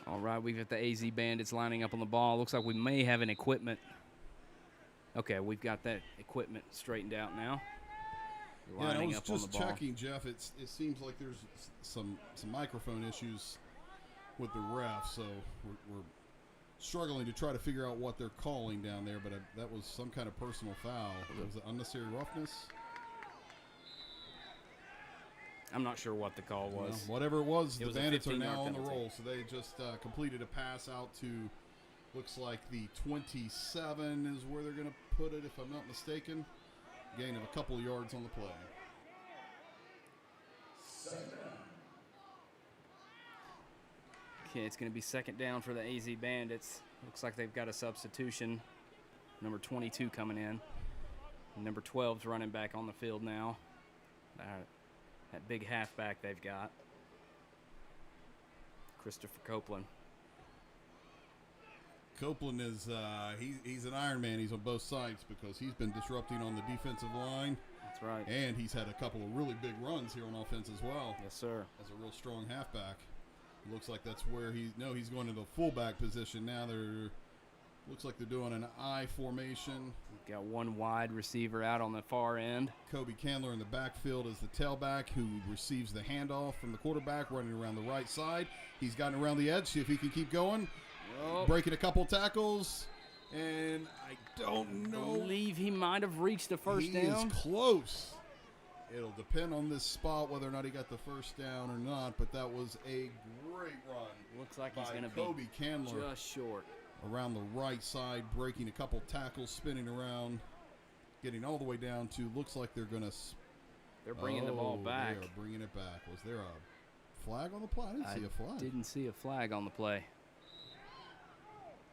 All right, we've got the AZ Bandits lining up on the ball. Looks like we may have an equipment. Okay, we've got that equipment straightened out now. Yeah, I Lining was up on the just ball. checking, Jeff. It seems like there's some microphone issues with the ref, so we're struggling to try to figure out what they're calling down there. But that was some kind of personal foul. Was it unnecessary roughness? I'm not sure what the call was. Well, whatever it was, the was a Bandits are 15-yard now on the penalty. roll. So they just completed a pass out to, looks like the 27 is where they're going to put it, if I'm not mistaken. Gain of a couple of yards on the play. Okay, it's going to be second down for the AZ Bandits. Looks like they've got a substitution. Number 22 coming in. And number 12's running back on the field now. That big halfback they've got. Christopher Copeland. Copeland is he's an Iron Man. He's on both sides because he's been disrupting on the defensive line. That's right. And he's had a couple of really big runs here on offense as well. Yes, sir. As a real strong halfback. It looks like that's where he's going into the fullback position now. Looks like they're doing an I formation. We've got one wide receiver out on the far end. Kobe Candler in the backfield is the tailback who receives the handoff from the quarterback running around the right side. He's gotten around the edge. See if he can keep going. Oh. Breaking a couple tackles. And I don't know. I believe he might have reached the first down. He is close. It'll depend on this spot whether or not he got the first down or not, but that was a great run. Looks like he's by going to Kobe be Candler just short. around the right side, breaking a couple tackles, spinning around, getting all the way down to, looks like they're going to... They're bringing the ball back. They are bringing it back. Was there a flag on the play? I didn't see a flag. Didn't see a flag on the play.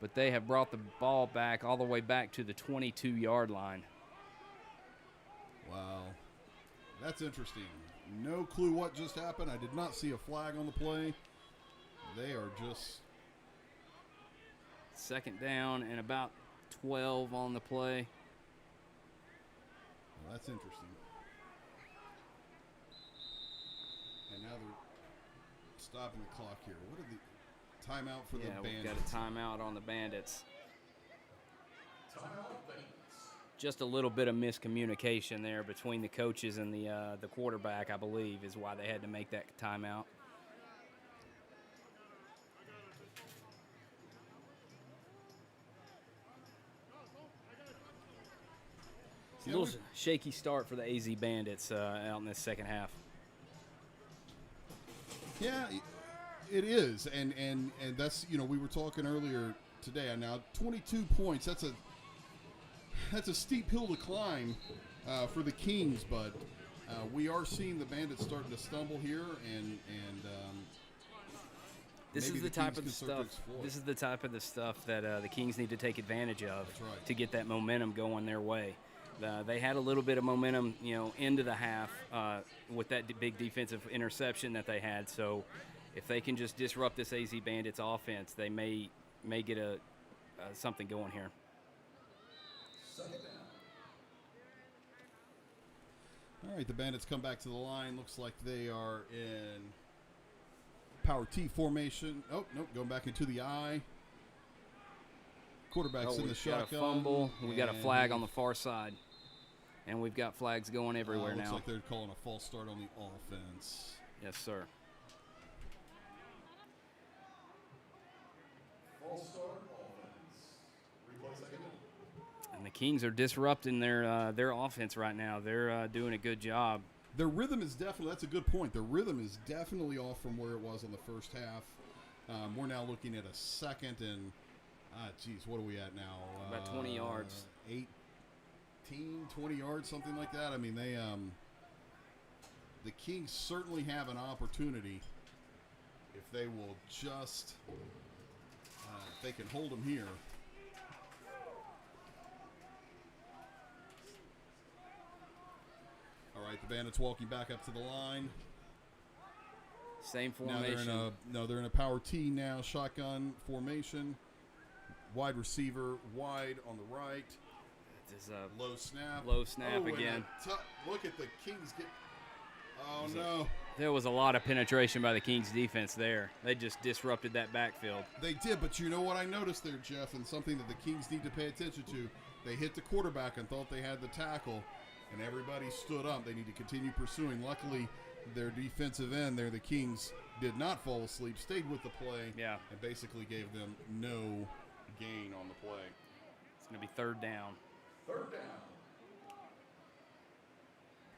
But they have brought the ball back all the way back to the 22-yard line. Wow. That's interesting. No clue what just happened. I did not see a flag on the play. They are just... Second down and about 12 on the play. Well, that's interesting. And now they're stopping the clock here. What are the timeout for the We've Bandits? got a timeout on the Bandits. Just a little bit of miscommunication there between the coaches and the quarterback, I believe, is why they had to make that timeout. It's a little shaky start for the AZ Bandits out in this second half. Yeah, it is, and that's, you know, we were talking earlier today. Now 22 points. That's a steep hill to climb for the Kingz, but we are seeing the Bandits starting to stumble here, and this is maybe the type Kingz of can the start to stuff. explore. This is the type of the stuff that the Kingz need to take advantage of That's right. to get that momentum going their way. They had a little bit of momentum, you know, into the half with that big defensive interception that they had. So if they can just disrupt this AZ Bandits offense, they may get a something going here. All right, the Bandits come back to the line. Looks like they are in power T formation. Oh, nope, going back into the I. Quarterback's in the We've got a shotgun. fumble. We got a and flag on the far side. And we've got flags going everywhere looks now. like they're calling a false start on the offense. Yes, sir. And the Kingz are disrupting their offense right now. They're doing a good job. Their rhythm is definitely, that's a good point. Their rhythm is definitely off from where it was in the first half. We're now looking at a second and, what are we at now? About 20 yards. 18, 20 yards, something like that. I mean, the Kingz certainly have an opportunity if they will just, if they can hold them here. All right, the Bandits walking back up to the line. Same Now formation. they're in a power T now, shotgun formation. Wide receiver, wide on the right. This is a Low snap. low snap and again. Look at the Kingz get. Oh no! There was a lot of penetration by the Kingz defense there. They just disrupted that backfield. They did, but you know what I noticed there, Jeff, and something that the Kingz need to pay attention to. They hit the quarterback and thought they had the tackle, and everybody stood up. They need to continue pursuing. Luckily, their defensive end there, the Kingz, did not fall asleep, stayed with the play, and basically gave them no gain on the play. It's going to be third down. Third down.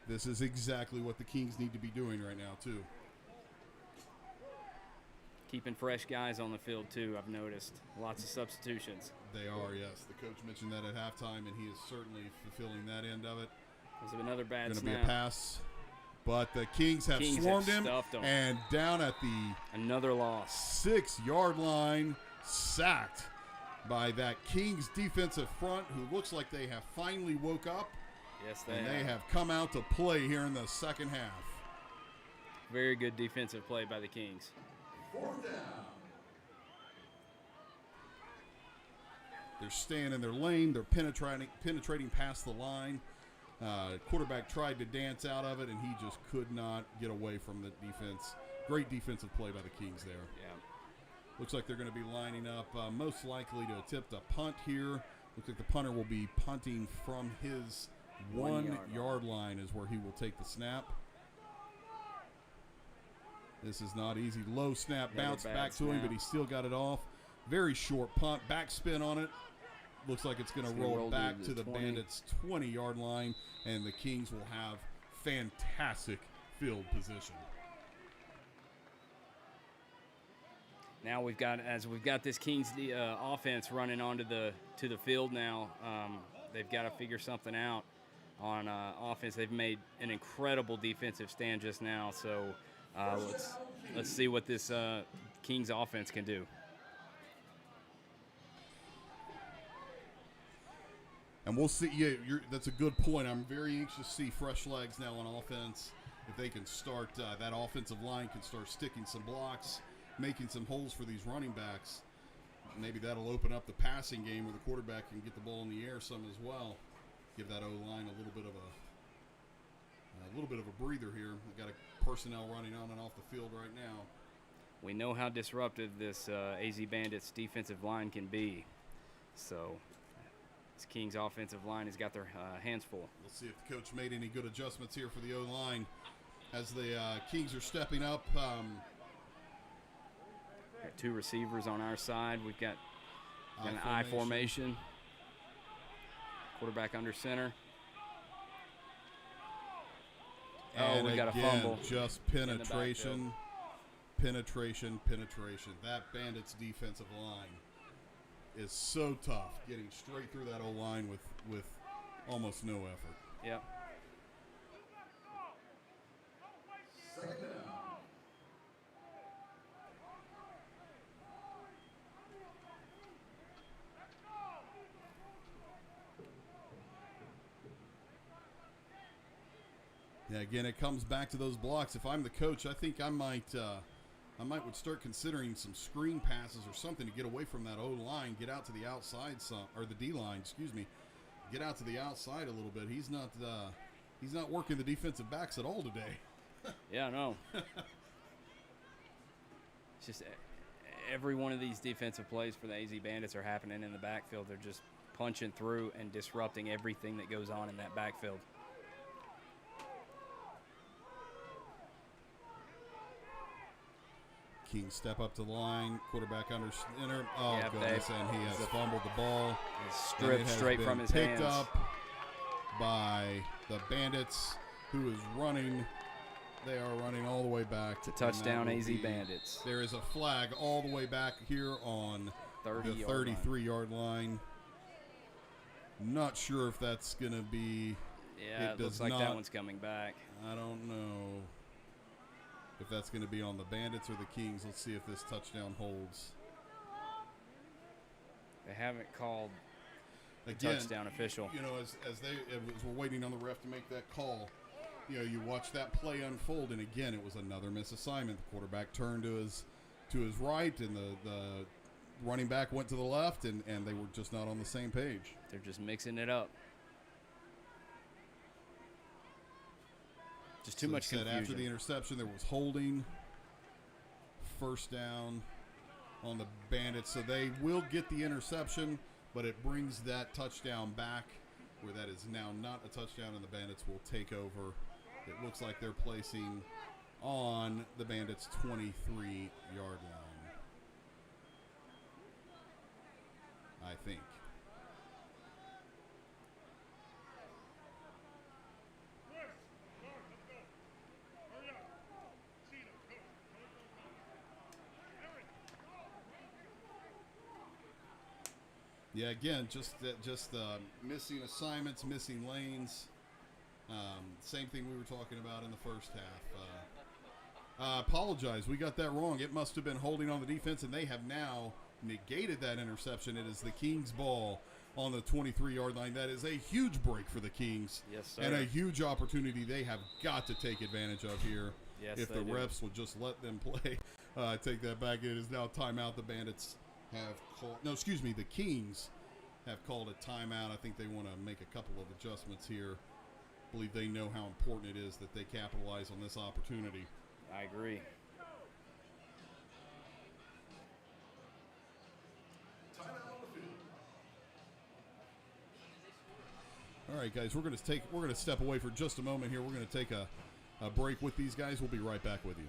This is exactly what the Kingz need to be doing right now, too. Keeping fresh guys on the field, too, I've noticed. Lots of substitutions. They are, yes. The coach mentioned that at halftime, and he is certainly fulfilling that end of it. There's another bad Going to snap. be a pass. But the Kingz have swarmed him, stuffed him. and down at the Another loss. 6-yard line, sacked by that Kingz defensive front, who looks like they have finally woke up. Yes, And they have come out to play here in the second half. Very good defensive play by the Kingz. Fourth down. They're staying in their lane. They're penetrating past the line. Quarterback tried to dance out of it, and he just could not get away from the defense. Great defensive play by the Kingz there. Yeah. Looks like they're going to be lining up most likely to attempt a punt here. Looks like the punter will be punting from his 1 yard line is where he will take the snap. This is not easy. Low snap, bounce back to him, but he still got it off. Very short punt, backspin on it. Looks like it's going to roll back to the Bandits' 20-yard line, and the Kingz will have fantastic field position. Now we've got this Kingz offense running onto the field now. They've got to figure something out on offense. They've made an incredible defensive stand just now. So let's see what this Kingz offense can do. And we'll see. Yeah, that's a good point. I'm very anxious to see fresh legs now on offense. If they can start, that offensive line can start sticking some blocks, making some holes for these running backs. maybe that'll open up the passing game where the quarterback can get the ball in the air some as well. Give that O-line a little bit of a breather here. We've got a personnel running on and off the field right now. We know how disruptive this AZ Bandits defensive line can be. So this Kingz offensive line has got their hands full. We'll see if the coach made any good adjustments here for the O-line as the Kingz are stepping up. Got 2 receivers on our side. We've got an I formation. Quarterback under center. And we got a fumble. Just penetration. That Bandits defensive line is so tough, getting straight through that O-line with almost no effort. Yep. Yeah, again, it comes back to those blocks. If I'm the coach, I think I might would start considering some screen passes or something to get away from that O-line, get out to the outside or the D-line, excuse me. Get out to the outside a little bit. He's not working the defensive backs at all today. Yeah, no. It's just every one of these defensive plays for the AZ Bandits are happening in the backfield. They're just punching through and disrupting everything that goes on in that backfield. Kingz step up to the line, quarterback under center. Oh, Yep, goodness, and he has fumbled the ball. It's stripped straight from his picked hands. up by the Bandits, who is running. They are running all the way back. It's a touchdown, AZ Bandits. There is a flag all the way back here on the 33-yard line. Not sure if that's going to be. Yeah, it looks like that one's coming back. I don't know if that's going to be on the Bandits or the Kingz. Let's see if this touchdown holds. They haven't called the Again, touchdown official. You know, as we're waiting on the ref to make that call, you know, you watch that play unfold, and again, it was another misassignment. The quarterback turned to his right, and the running back went to the left, and they were just not on the same page. They're just mixing it up. Just too much confusion. After the interception, there was holding. First down on the Bandits, so they will get the interception, but it brings that touchdown back, where that is now not a touchdown, and the Bandits will take over. It looks like they're placing on the Bandits' 23-yard line, I think. Yeah, again, just missing assignments, missing lanes. Same thing we were talking about in the first half. Apologize, we got that wrong. It must have been holding on the defense, and they have now negated that interception. It is the Kingz ball on the 23-yard line. That is a huge break for the Kingz. Yes, sir. And a huge opportunity they have got to take advantage of here. Yes, if the refs would just let them play. Take that back. It is now timeout. The Bandits have called, no, excuse me, the Kingz have called a timeout. I think they want to make a couple of adjustments here. I believe they know how important it is that they capitalize on this opportunity. I agree. All right, guys, we're going to step away for just a moment here. We're going to take a break with these guys. We'll be right back with you.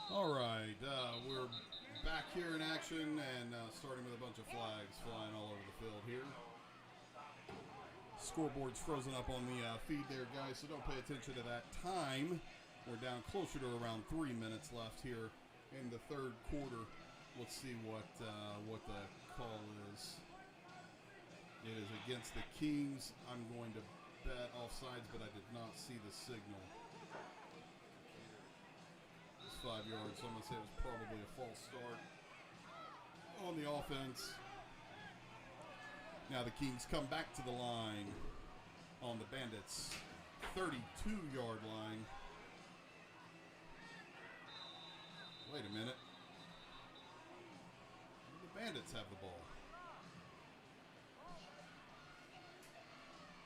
All right, we're back here in action and starting with a bunch of flags flying all over the field here. Scoreboard's frozen up on the feed there, guys, so don't pay attention to that time. We're down closer to around 3 minutes left here in the third quarter. Let's see what the call is. It is against the Kingz. I'm going to bet offsides, but I did not see the signal. It's 5 yards, so I'm going to say it was probably a false start on the offense. Now the Kingz come back to the line on the Bandits' 32-yard line. Wait a minute. The Bandits have the ball.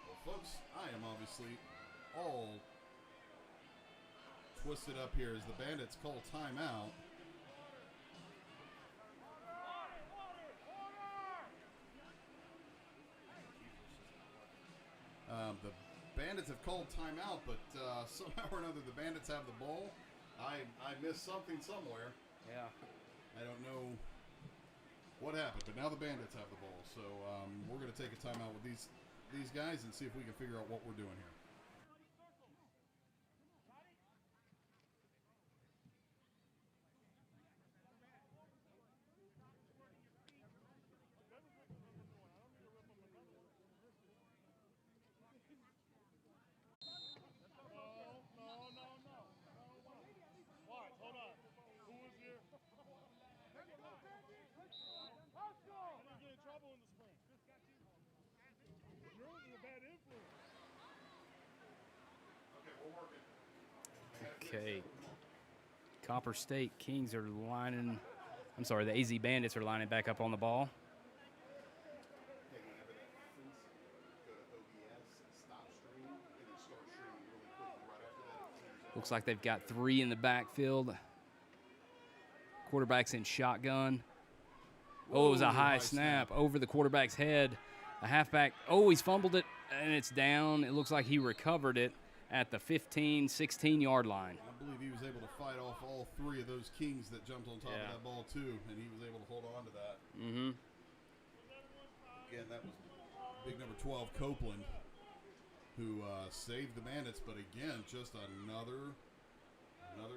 Well, folks, I am obviously all twisted up here as the Bandits call timeout. The Bandits have called timeout, but somehow or another the Bandits have the ball. I missed something somewhere. Yeah. I don't know what happened, but now the Bandits have the ball. So we're going to take a timeout with these guys and see if we can figure out what we're doing here. Okay. Copper State Kings are lining. I'm sorry, the AZ Bandits are lining back up on the ball. Looks like they've got 3 in the backfield. Quarterback's in shotgun. Oh, it was a high snap over the quarterback's head. The halfback, he's fumbled it, and it's down. It looks like he recovered it at the 15, 16-yard line. I believe he was able to fight off all 3 of those Kings that jumped on top of that ball, too, and he was able to hold on to that. Mm-hmm. Again, that was big number 12, Copeland, who saved the Bandits, but again, just another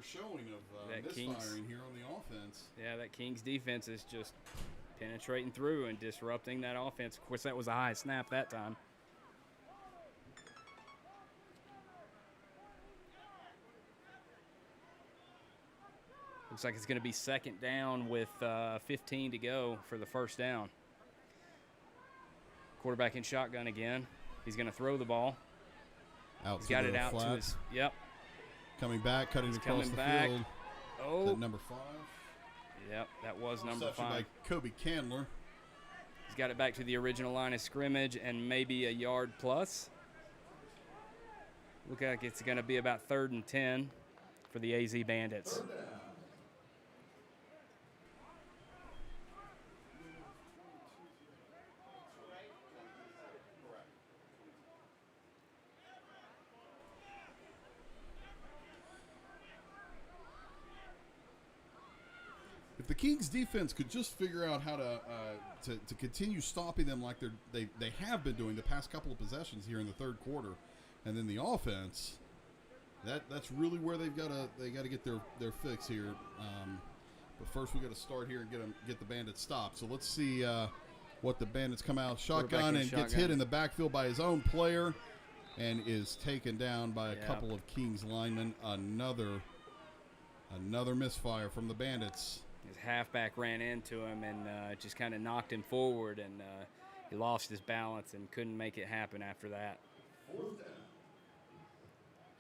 showing of misfiring here on the offense. Yeah, that King's defense is just penetrating through and disrupting that offense. Of course, that was a high snap that time. Looks like it's going to be second down with 15 to go for the first down. Quarterback in shotgun again. He's going to throw the ball. He's got it out to his, Coming back, cutting across the field. Oh. That number 5. Yep, that was number 5. by Kobe Candler. He's got it back to the original line of scrimmage and maybe a yard plus. Look like it's going to be about 3rd and 10 for the AZ Bandits. If the King's defense could just figure out how to continue stopping them like they have been doing the past couple of possessions here in the third quarter, and then the offense, that's really where they got to get their fix here. But first we got to start here and get the Bandits stopped. So let's see what the Bandits come out shotgun and gets hit in the backfield by his own player and is taken down by a couple of King's linemen. Another misfire from the Bandits. His halfback ran into him and just kind of knocked him forward, and he lost his balance and couldn't make it happen after that.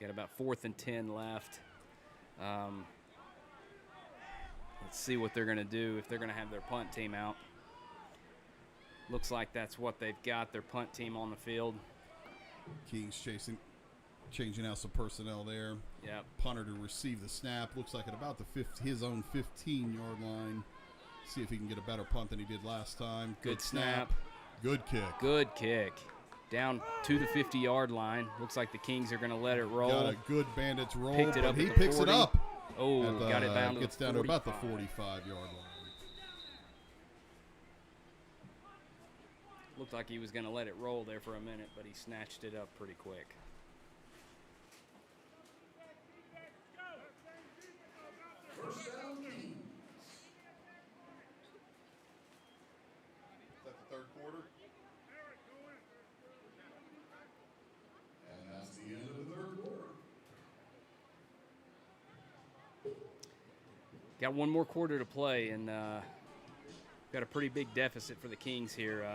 Got about 4th and 10 left. Let's see what they're going to do, if they're going to have their punt team out. Looks like that's what they've got, their punt team on the field. King's changing out some personnel there. Yep. Punter to receive the snap. Looks like at about his own 15-yard line. See if he can get a better punt than he did last time. Good snap. Good kick. Good kick. Down to the 50-yard line. Looks like the Kings are going to let it roll. Got a good Bandits roll. Picked it up. He picks it up. Oh, got it down to gets the down to about the 45. 45-yard line. Looked like he was going to let it roll there for a minute, but he snatched it up pretty quick. First down, Kingz. Is that the third quarter? And that's the end of the third quarter. Got one more quarter to play, and got a pretty big deficit for the Kingz here.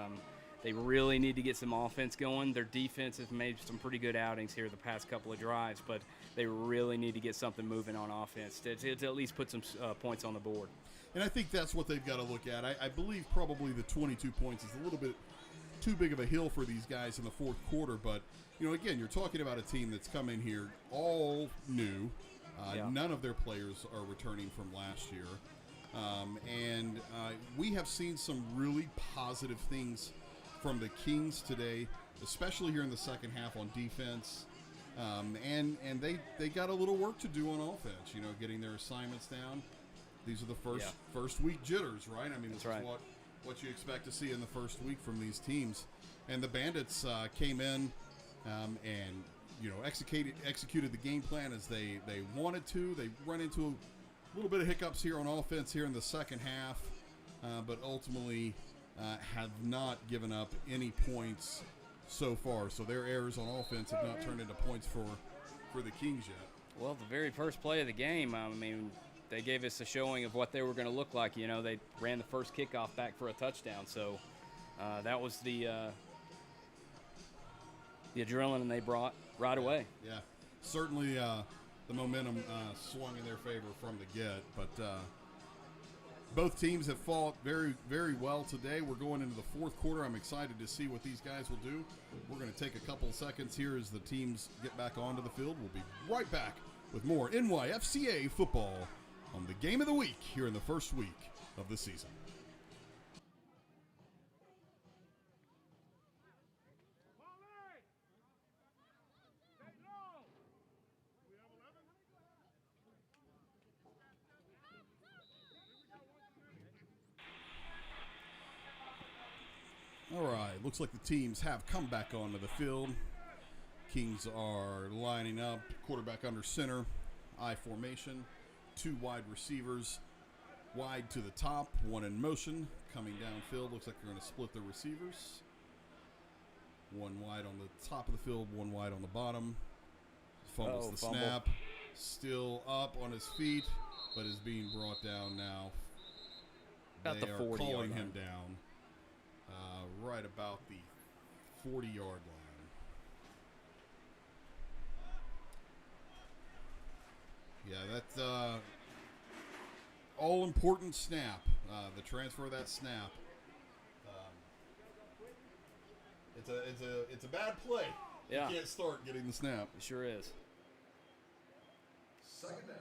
They really need to get some offense going. Their defense has made some pretty good outings here the past couple of drives, but they really need to get something moving on offense to at least put some points on the board. And I think that's what they've got to look at. I believe probably the 22 points is a little bit too big of a hill for these guys in the fourth quarter. But, again, you're talking about a team that's come in here all new. None of their players are returning from last year. And we have seen some really positive things from the Kingz today, especially here in the second half on defense. And they got a little work to do on offense, getting their assignments down. These are the first week jitters, right? I mean, this is what you expect to see in the first week from these teams. And the Bandits came in and executed the game plan as they wanted to. They run into a little bit of hiccups here on offense here in the second half, but ultimately have not given up any points so far. So their errors on offense have not turned into points for the Kingz yet. Well, the very first play of the game, they gave us a showing of what they were going to look like. They ran the first kickoff back for a touchdown. So that was the adrenaline they brought right away. Yeah, certainly the momentum swung in their favor from the get. But both teams have fought very, very well today. We're going into the fourth quarter. I'm excited to see what these guys will do. We're going to take a couple seconds here as the teams get back onto the field. We'll be right back with more NYFCA football on the game of the week here in the first week of the season. All right, looks like the teams have come back onto the field. Kingz are lining up, quarterback under center, I formation, two wide receivers, wide to the top, one in motion, coming downfield. Looks like they're going to split the receivers. One wide on the top of the field, one wide on the bottom. Fumbles the snap. Still up on his feet, but is being brought down now. About they the are 40 calling yard him line. down right about the 40-yard line. Yeah, that's all-important snap. The transfer of that snap. It's a bad play. Yeah. You can't start getting the snap. It sure is. Second down.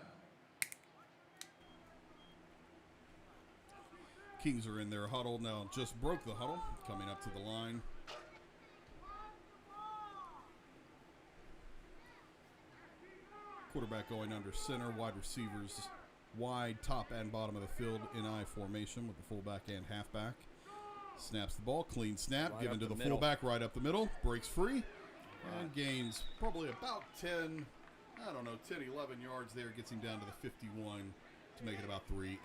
Kingz are in their huddle now. Just broke the huddle, coming up to the line. Quarterback going under center. Wide receivers wide, top and bottom of the field in I formation with the fullback and halfback. Snaps the ball. Clean snap. Right given to up the the middle. fullback right up the middle. Breaks free. And gains probably about 10, 11 yards there. Gets him down to the 51 to make it about 3 and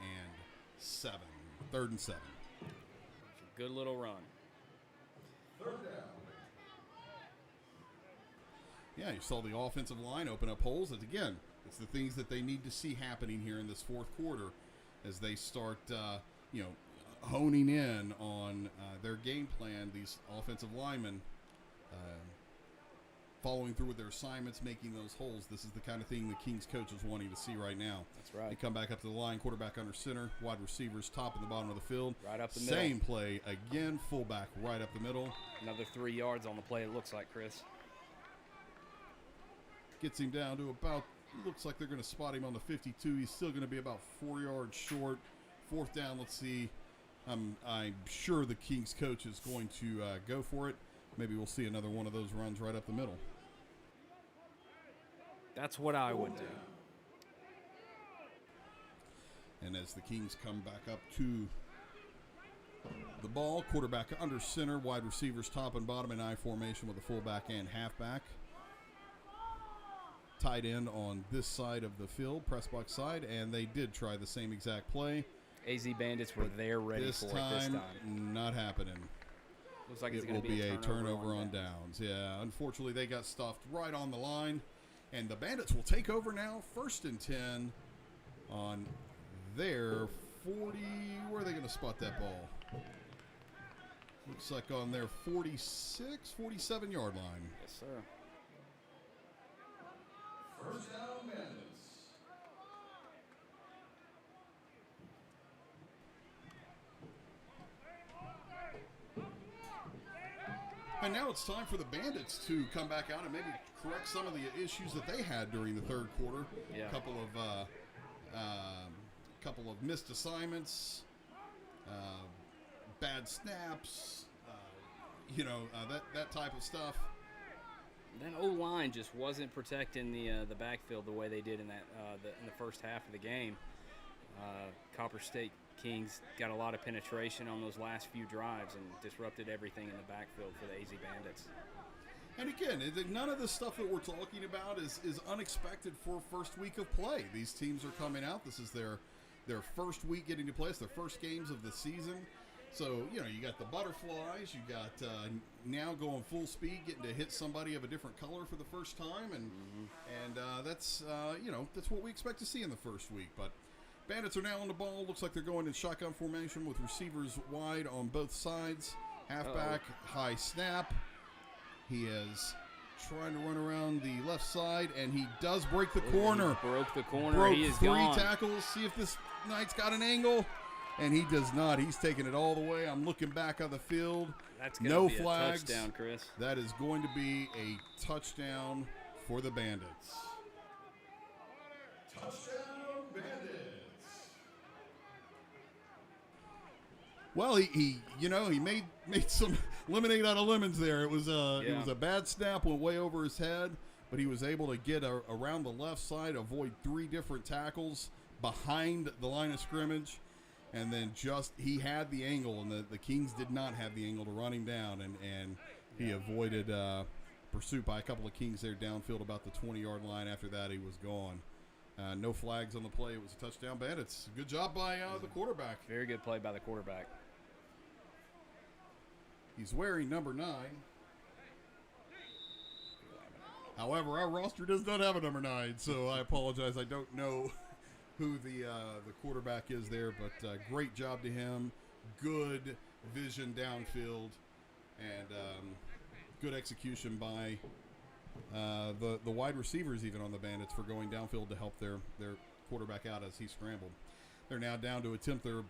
7. 3rd and 7. Good little run. Third down. Yeah, you saw the offensive line open up holes. And again, it's the things that they need to see happening here in this fourth quarter as they start, honing in on their game plan. These offensive linemen following through with their assignments, making those holes. This is the kind of thing the Kingz coach is wanting to see right now. That's right. They come back up to the line, quarterback under center, wide receivers top and the bottom of the field. Right up the middle. Same play again, fullback right up the middle. Another 3 yards on the play, it looks like, Chris. Gets him down to about, looks like they're going to spot him on the 52. He's still going to be about 4 yards short. 4th down, let's see. I'm sure the Kingz coach is going to go for it. Maybe we'll see another one of those runs right up the middle. That's what I would do. And as the Kings come back up to the ball, quarterback under center, wide receivers top and bottom in I formation with a fullback and halfback. Tight end on this side of the field, press box side, and they did try the same exact play. AZ Bandits were there ready for it this time. Not happening. Looks like It will be a turnover on downs. Yeah, unfortunately they got stuffed right on the line, and the Bandits will take over now, 1st and 10 on their 40. Where are they going to spot that ball? Looks like on their 46, 47-yard line. Yes, sir. First down, Bandits. And now it's time for the Bandits to come back out and maybe correct some of the issues that they had during the third quarter. Yeah. Couple of missed assignments, bad snaps, that type of stuff. That O-line just wasn't protecting the backfield the way they did in the first half of the game. Copper State Kingz got a lot of penetration on those last few drives and disrupted everything in the backfield for the AZ Bandits. And again, none of the stuff that we're talking about is unexpected for first week of play. These teams are coming out. This is their first week getting to play. It's their first games of the season. So, you got the butterflies. You got now going full speed, getting to hit somebody of a different color for the first time. And that's what we expect to see in the first week. But Bandits are now on the ball. Looks like they're going in shotgun formation with receivers wide on both sides. Halfback, high snap. He is trying to run around the left side, and he does break the corner. He broke the corner. Broke he is 3 gone. tackles. See if this Knight's got an angle. And he does not. He's taking it all the way. I'm looking back on the field. That's no be flags. A touchdown, Chris. That is going to be a touchdown for the Bandits. Touchdown, Bandits. Well, he made some lemonade out of lemons there. It was a bad snap, went way over his head, but he was able to get around the left side, avoid 3 different tackles behind the line of scrimmage, and then he had the angle, and the Kings did not have the angle to run him down, and he avoided pursuit by a couple of Kings there downfield about the 20-yard line. After that, he was gone. No flags on the play. It was a touchdown. Bandits. Good job by the quarterback. Very good play by the quarterback. He's wearing number 9. However, our roster does not have a number 9, so I apologize. I don't know who the quarterback is there, but great job to him. Good vision downfield, and good execution by the wide receivers even on the Bandits for going downfield to help their quarterback out as he scrambled. They're now down to attempt their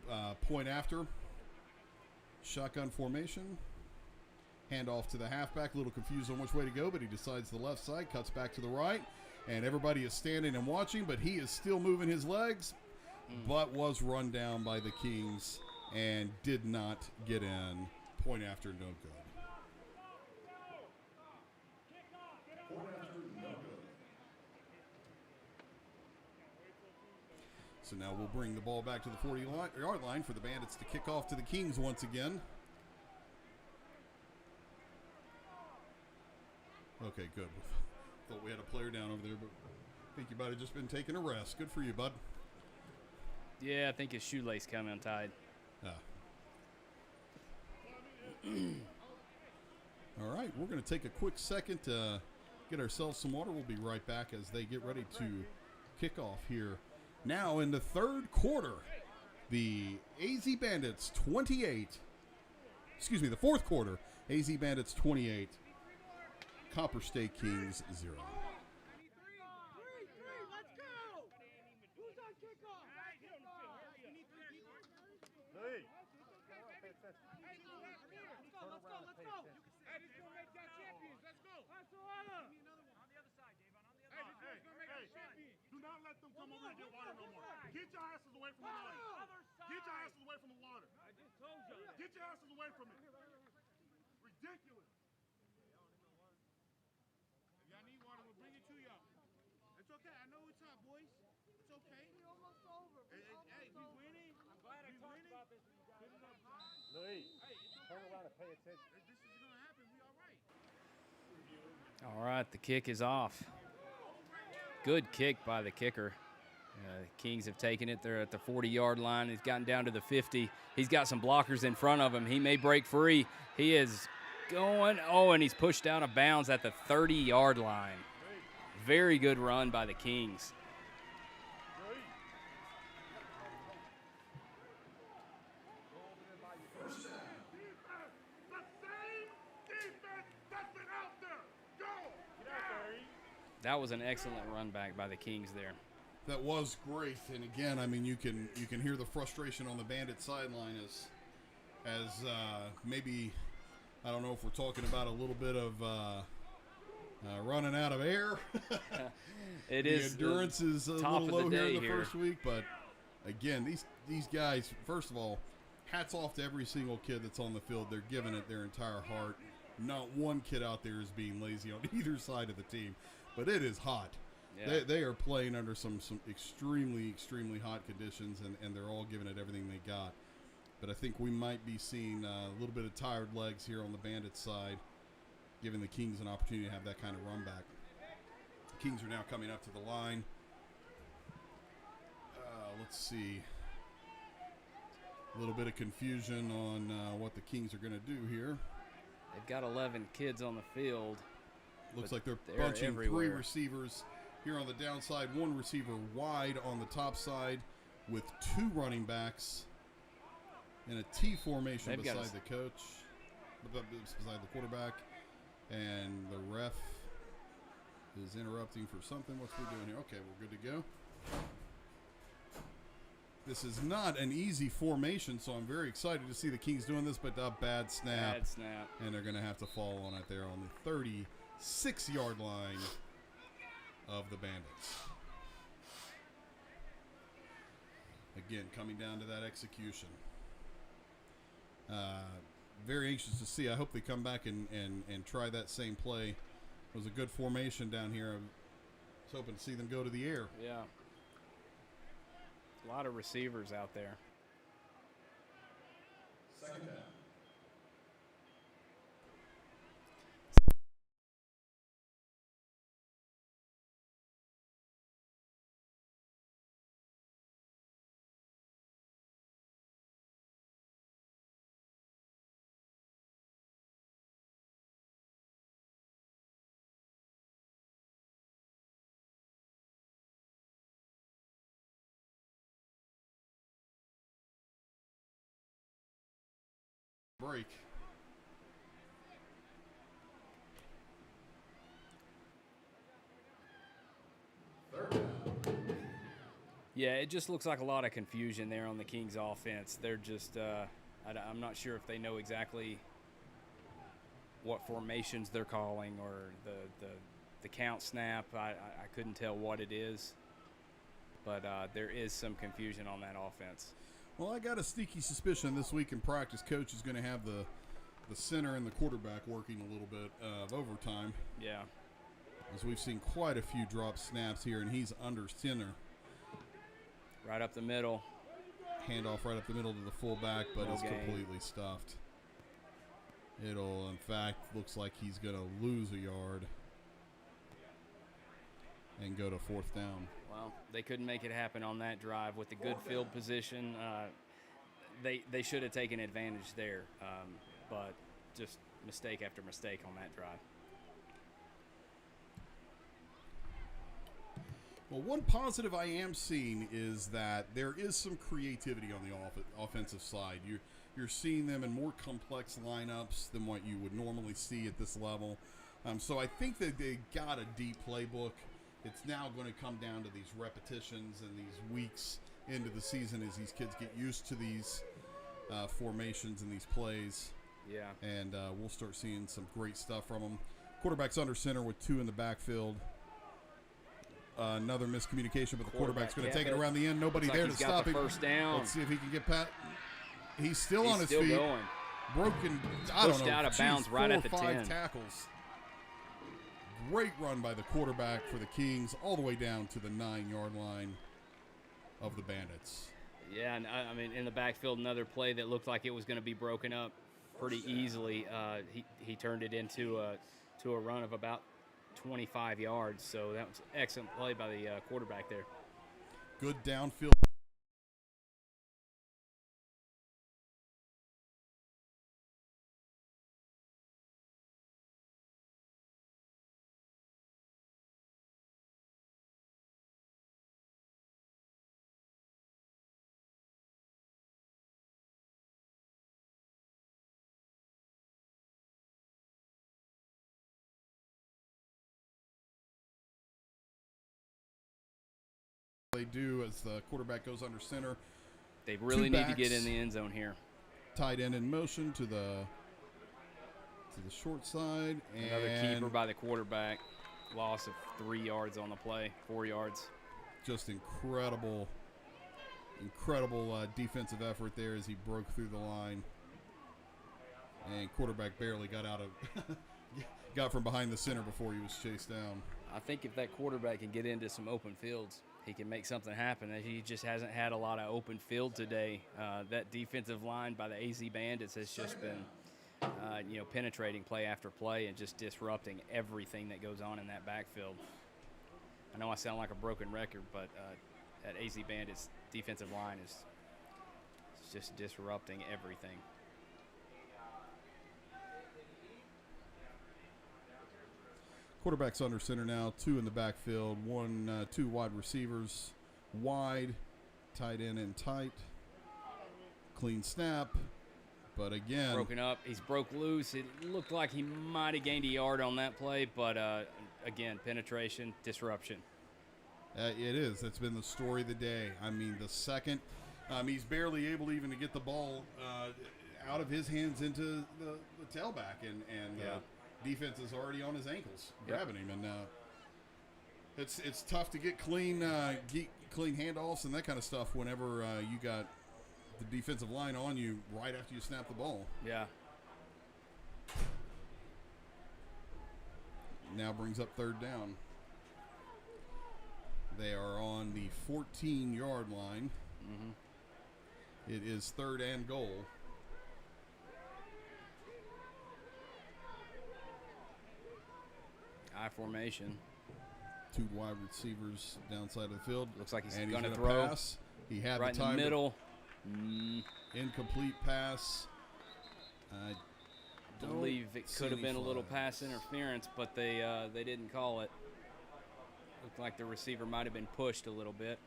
point after. Shotgun formation. Handoff to the halfback. A little confused on which way to go, but he decides the left side, cuts back to the right. And everybody is standing and watching, but he is still moving his legs, but was run down by the Kings and did not get in. Point after, no good. Point after, no good. So now we'll bring the ball back to the 40-yard line for the Bandits to kick off to the Kings once again. Okay, good. Thought we had a player down over there, but I think you might have just been taking a rest. Good for you, bud. Yeah, I think his shoelace came untied. All right, we're going to take a quick second to get ourselves some water. We'll be right back as they get ready to kick off here. Now in the third quarter, the fourth quarter, AZ Bandits 28, Copper State Kings 0. Do not let them come over and get water no more. Get your asses away from the water. Get your asses away from the water. I just told you. Get your asses away from it. Ridiculous. If y'all need water, we'll bring it to y'all. It's okay. I know it's hot, boys. It's okay. We're almost over. Hey, we All right, the kick is off. Good kick by the kicker. Kingz have taken it. They're at the 40-yard line. He's gotten down to the 50. He's got some blockers in front of him. He may break free. He is going. Oh, and he's pushed out of bounds at the 30-yard line. Very good run by the Kingz. That was an excellent run back by the Kingz there. That was great, and again, I mean, you can hear the frustration on the Bandit sideline as maybe, I don't know if we're talking about a little bit of running out of air. It the is endurance is a top little of the low here day in the here. first week, but again, these guys, first of all, hats off to every single kid that's on the field. They're giving it their entire heart. Not one kid out there is being lazy on either side of the team, but it is hot. Yeah. They are playing under some extremely, extremely hot conditions, and they're all giving it everything they got. But I think we might be seeing a little bit of tired legs here on the Bandits side, giving the Kingz an opportunity to have that kind of run back. The Kingz are now coming up to the line. Let's see. A little bit of confusion on what the Kingz are going to do here. They've got 11 kids on the field. Looks like they're they're bunching everywhere. 3 receivers here on the downside, 1 receiver wide on the top side with 2 running backs in a T formation They've got beside the coach, beside the quarterback, and the ref is interrupting for something. What's we doing here? Okay, we're good to go. This is not an easy formation, so I'm very excited to see the Kingz doing this, but a bad snap. Bad snap. And they're going to have to fall on it there on the 36-yard line of the Bandits. Again, coming down to that execution. Very anxious to see. I hope they come back and try that same play. It was a good formation down here. I was hoping to see them go to the air. Yeah. A lot of receivers out there. Second down. Break. Third down. Yeah, it just looks like a lot of confusion there on the Kingz offense. They're just, I'm not sure if they know exactly what formations they're calling or the count snap. I couldn't tell what it is, but there is some confusion on that offense. Well, I got a sneaky suspicion this week in practice, coach is going to have the center and the quarterback working a little bit of overtime. Yeah. As we've seen quite a few drop snaps here, and he's under center. Right up the middle. Handoff right up the middle to the fullback, but No it's gain. completely stuffed. It'll, in fact, looks like he's going to lose a yard and go to 4th down. Well, they couldn't make it happen on that drive with the good field position. They should have taken advantage there, but just mistake after mistake on that drive. Well, one positive I am seeing is that there is some creativity on the offensive side. You're seeing them in more complex lineups than what you would normally see at this level. So I think that they got a deep playbook. It's now going to come down to these repetitions and these weeks into the season as these kids get used to these formations and these plays. Yeah. And we'll start seeing some great stuff from them. Quarterback's under center with 2 in the backfield. Another miscommunication, but the quarterback's going to take it around the end. Nobody Looks there like to he's got stop the him. first down. Let's see if he can get Pat. He's still on his still feet. Going. Broken, I don't Pushed know, out of bounds right 4 at the or 5 10. tackles. Great run by the quarterback for the Kingz, all the way down to the 9-yard line of the Bandits. Yeah, and I mean, in the backfield, another play that looked like it was going to be broken up pretty easily. He turned it into a run of about 25 yards. So that was an excellent play by the quarterback there. Good downfield. They do as the quarterback goes under center. They really need to get in the end zone here. Tight end in motion to the short side. And Another keeper by the quarterback. Loss of 3 yards on the play, 4 yards. Just incredible defensive effort there as he broke through the line. And quarterback barely got from behind the center before he was chased down. I think if that quarterback can get into some open fields, he can make something happen. He just hasn't had a lot of open field today. That defensive line by the AZ Bandits has just been, penetrating play after play and just disrupting everything that goes on in that backfield. I know I sound like a broken record, but that AZ Bandits defensive line is just disrupting everything. Quarterback's under center now, 2 in the backfield, 2 wide receivers, wide, tight end and tight. Clean snap, but again. Broken up. He's broke loose. It looked like he might have gained a yard on that play, but again, penetration, disruption. It is. That's been the story of the day. I mean, the second, he's barely able even to get the ball out of his hands into the tailback, and yeah. Defense is already on his ankles, grabbing him, and it's tough to get clean handoffs and that kind of stuff whenever you got the defensive line on you right after you snap the ball. Yeah. Now brings up 3rd down. They are on the 14-yard line. Mm-hmm. It is 3rd and goal. I formation. 2 wide receivers downside of the field. Looks like he's going to throw. Pass. He had right the time in the middle. Incomplete pass. I believe it could have been a little pass interference, but they didn't call it. Looked like the receiver might have been pushed a little bit.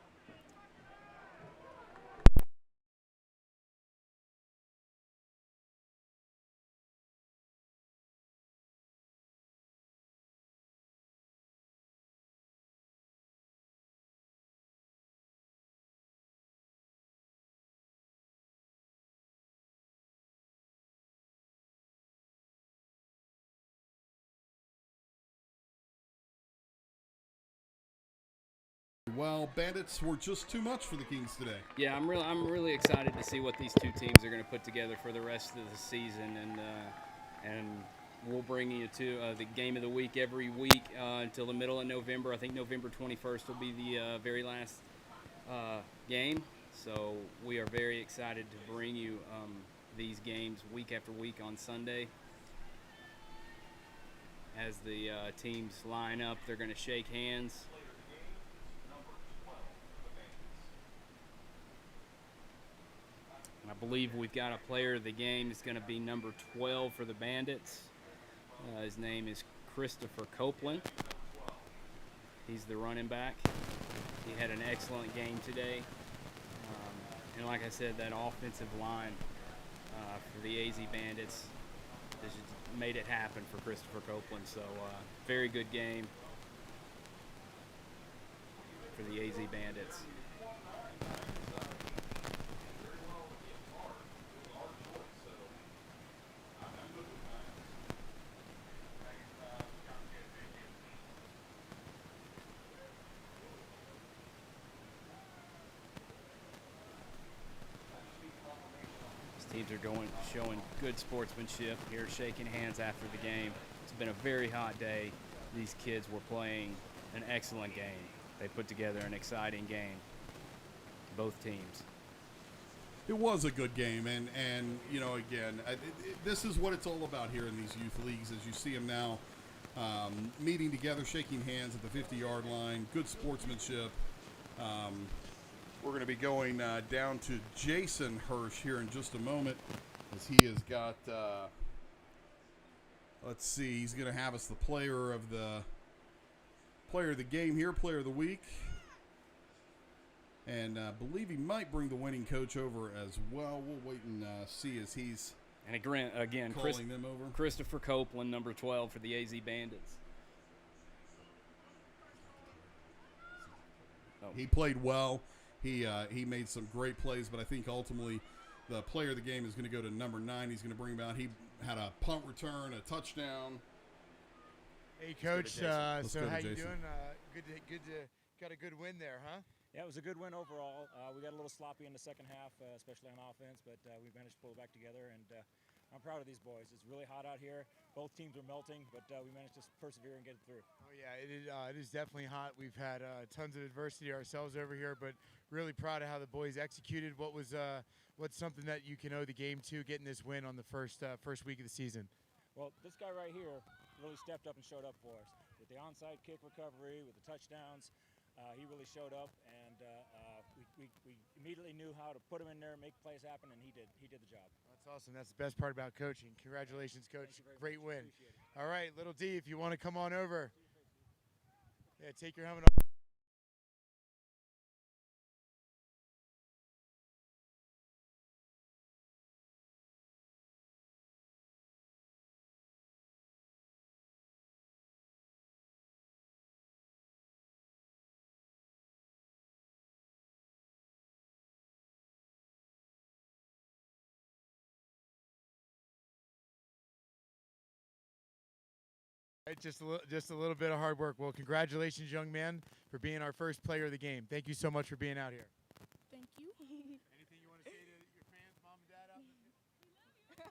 Well, Bandits were just too much for the Kingz today. Yeah, I'm really excited to see what these two teams are going to put together for the rest of the season, and we'll bring you to the game of the week every week until the middle of November. I think November 21st will be the very last game. So we are very excited to bring you these games week after week on Sunday. As the teams line up, they're going to shake hands. I believe we've got a player of the game. It's going to be number 12 for the Bandits. His name is Christopher Copeland. He's the running back. He had an excellent game today. And like I said, that offensive line for the AZ Bandits just made it happen for Christopher Copeland. So very good game for the AZ Bandits. Teams are showing good sportsmanship here, shaking hands after the game. It's been a very hot day. These kids were playing an excellent game. They put together an exciting game, both teams. It was a good game, and you know, again, this is what it's all about here in these youth leagues, as you see them now, meeting together, shaking hands at the 50-yard line, good sportsmanship. We're going to be going down to Jason Hirsch here in just a moment, as he has got, let's see, he's going to have us the player of the game here, player of the week. And I believe he might bring the winning coach over as well. We'll wait and see as he's And again, calling them over. Christopher Copeland, number 12 for the AZ Bandits. Oh. He played well. He made some great plays, but I think ultimately the player of the game is going to go to number 9. He's going to bring about. He had a punt return, a touchdown. Hey, Coach. So how you Jason. doing? Good to got a good win there, huh? Yeah, it was a good win overall. We got a little sloppy in the second half, especially on offense, but we managed to pull it back together, and I'm proud of these boys. It's really hot out here. Both teams are melting, but we managed to persevere and get it through. Oh, yeah, it is definitely hot. We've had tons of adversity ourselves over here, but really proud of how the boys executed. What's something that you can owe the game to, getting this win on the first week of the season? Well, this guy right here really stepped up and showed up for us. With the onside kick recovery, with the touchdowns, he really showed up, and we immediately knew how to put him in there, make plays happen, and he did the job. That's awesome. That's the best part about coaching. Congratulations, Coach. Thank you very Great much. win. Appreciate it. All right, Little D, if you want to come on over. Yeah, take your helmet off. Just a little bit of hard work. Well, congratulations, young man, for being our first player of the game. Thank you so much for being out here. Thank you. Anything you want to say to your fans, mom and dad out there?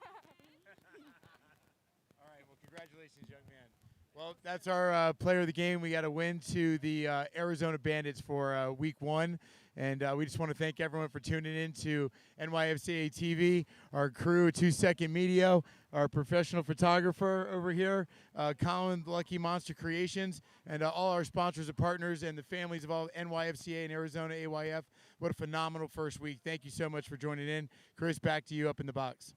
All right. Well, congratulations, young man. Well, that's our player of the game. We got a win to the Arizona Bandits for week 1. And we just want to thank everyone for tuning in to NYFCA TV, our crew, 2 Second Media, our professional photographer over here, Colin Lucky Monster Creations, and all our sponsors and partners and the families of all NYFCA and Arizona AYF. What a phenomenal first week. Thank you so much for joining in. Chris, back to you up in the box.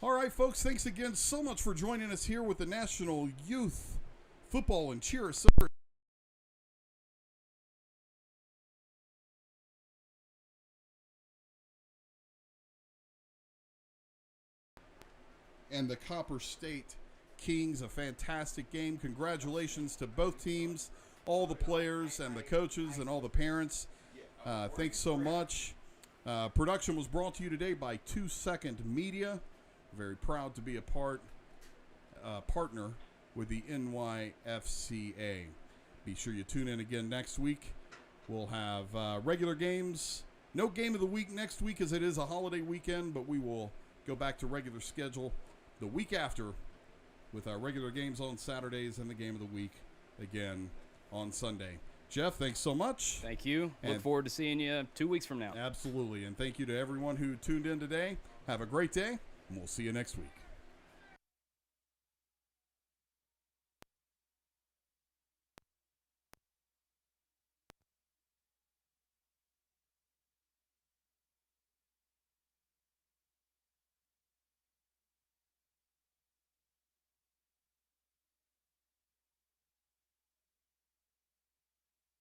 All right, folks, thanks again so much for joining us here with the National Youth Football and Cheer Association. And the Copper State Kingz, a fantastic game. Congratulations to both teams, all the players and the coaches and all the parents. Thanks so much. Production was brought to you today by 2 Second Media. Very proud to be a partner with the NYFCA. Be sure you tune in again next week. We'll have regular games. No game of the week next week as it is a holiday weekend, but we will go back to regular schedule the week after with our regular games on Saturdays and the game of the week again on Sunday. Jeff, thanks so much. Thank you. Look forward to seeing you 2 weeks from now. Absolutely. And thank you to everyone who tuned in today. Have a great day, and we'll see you next week.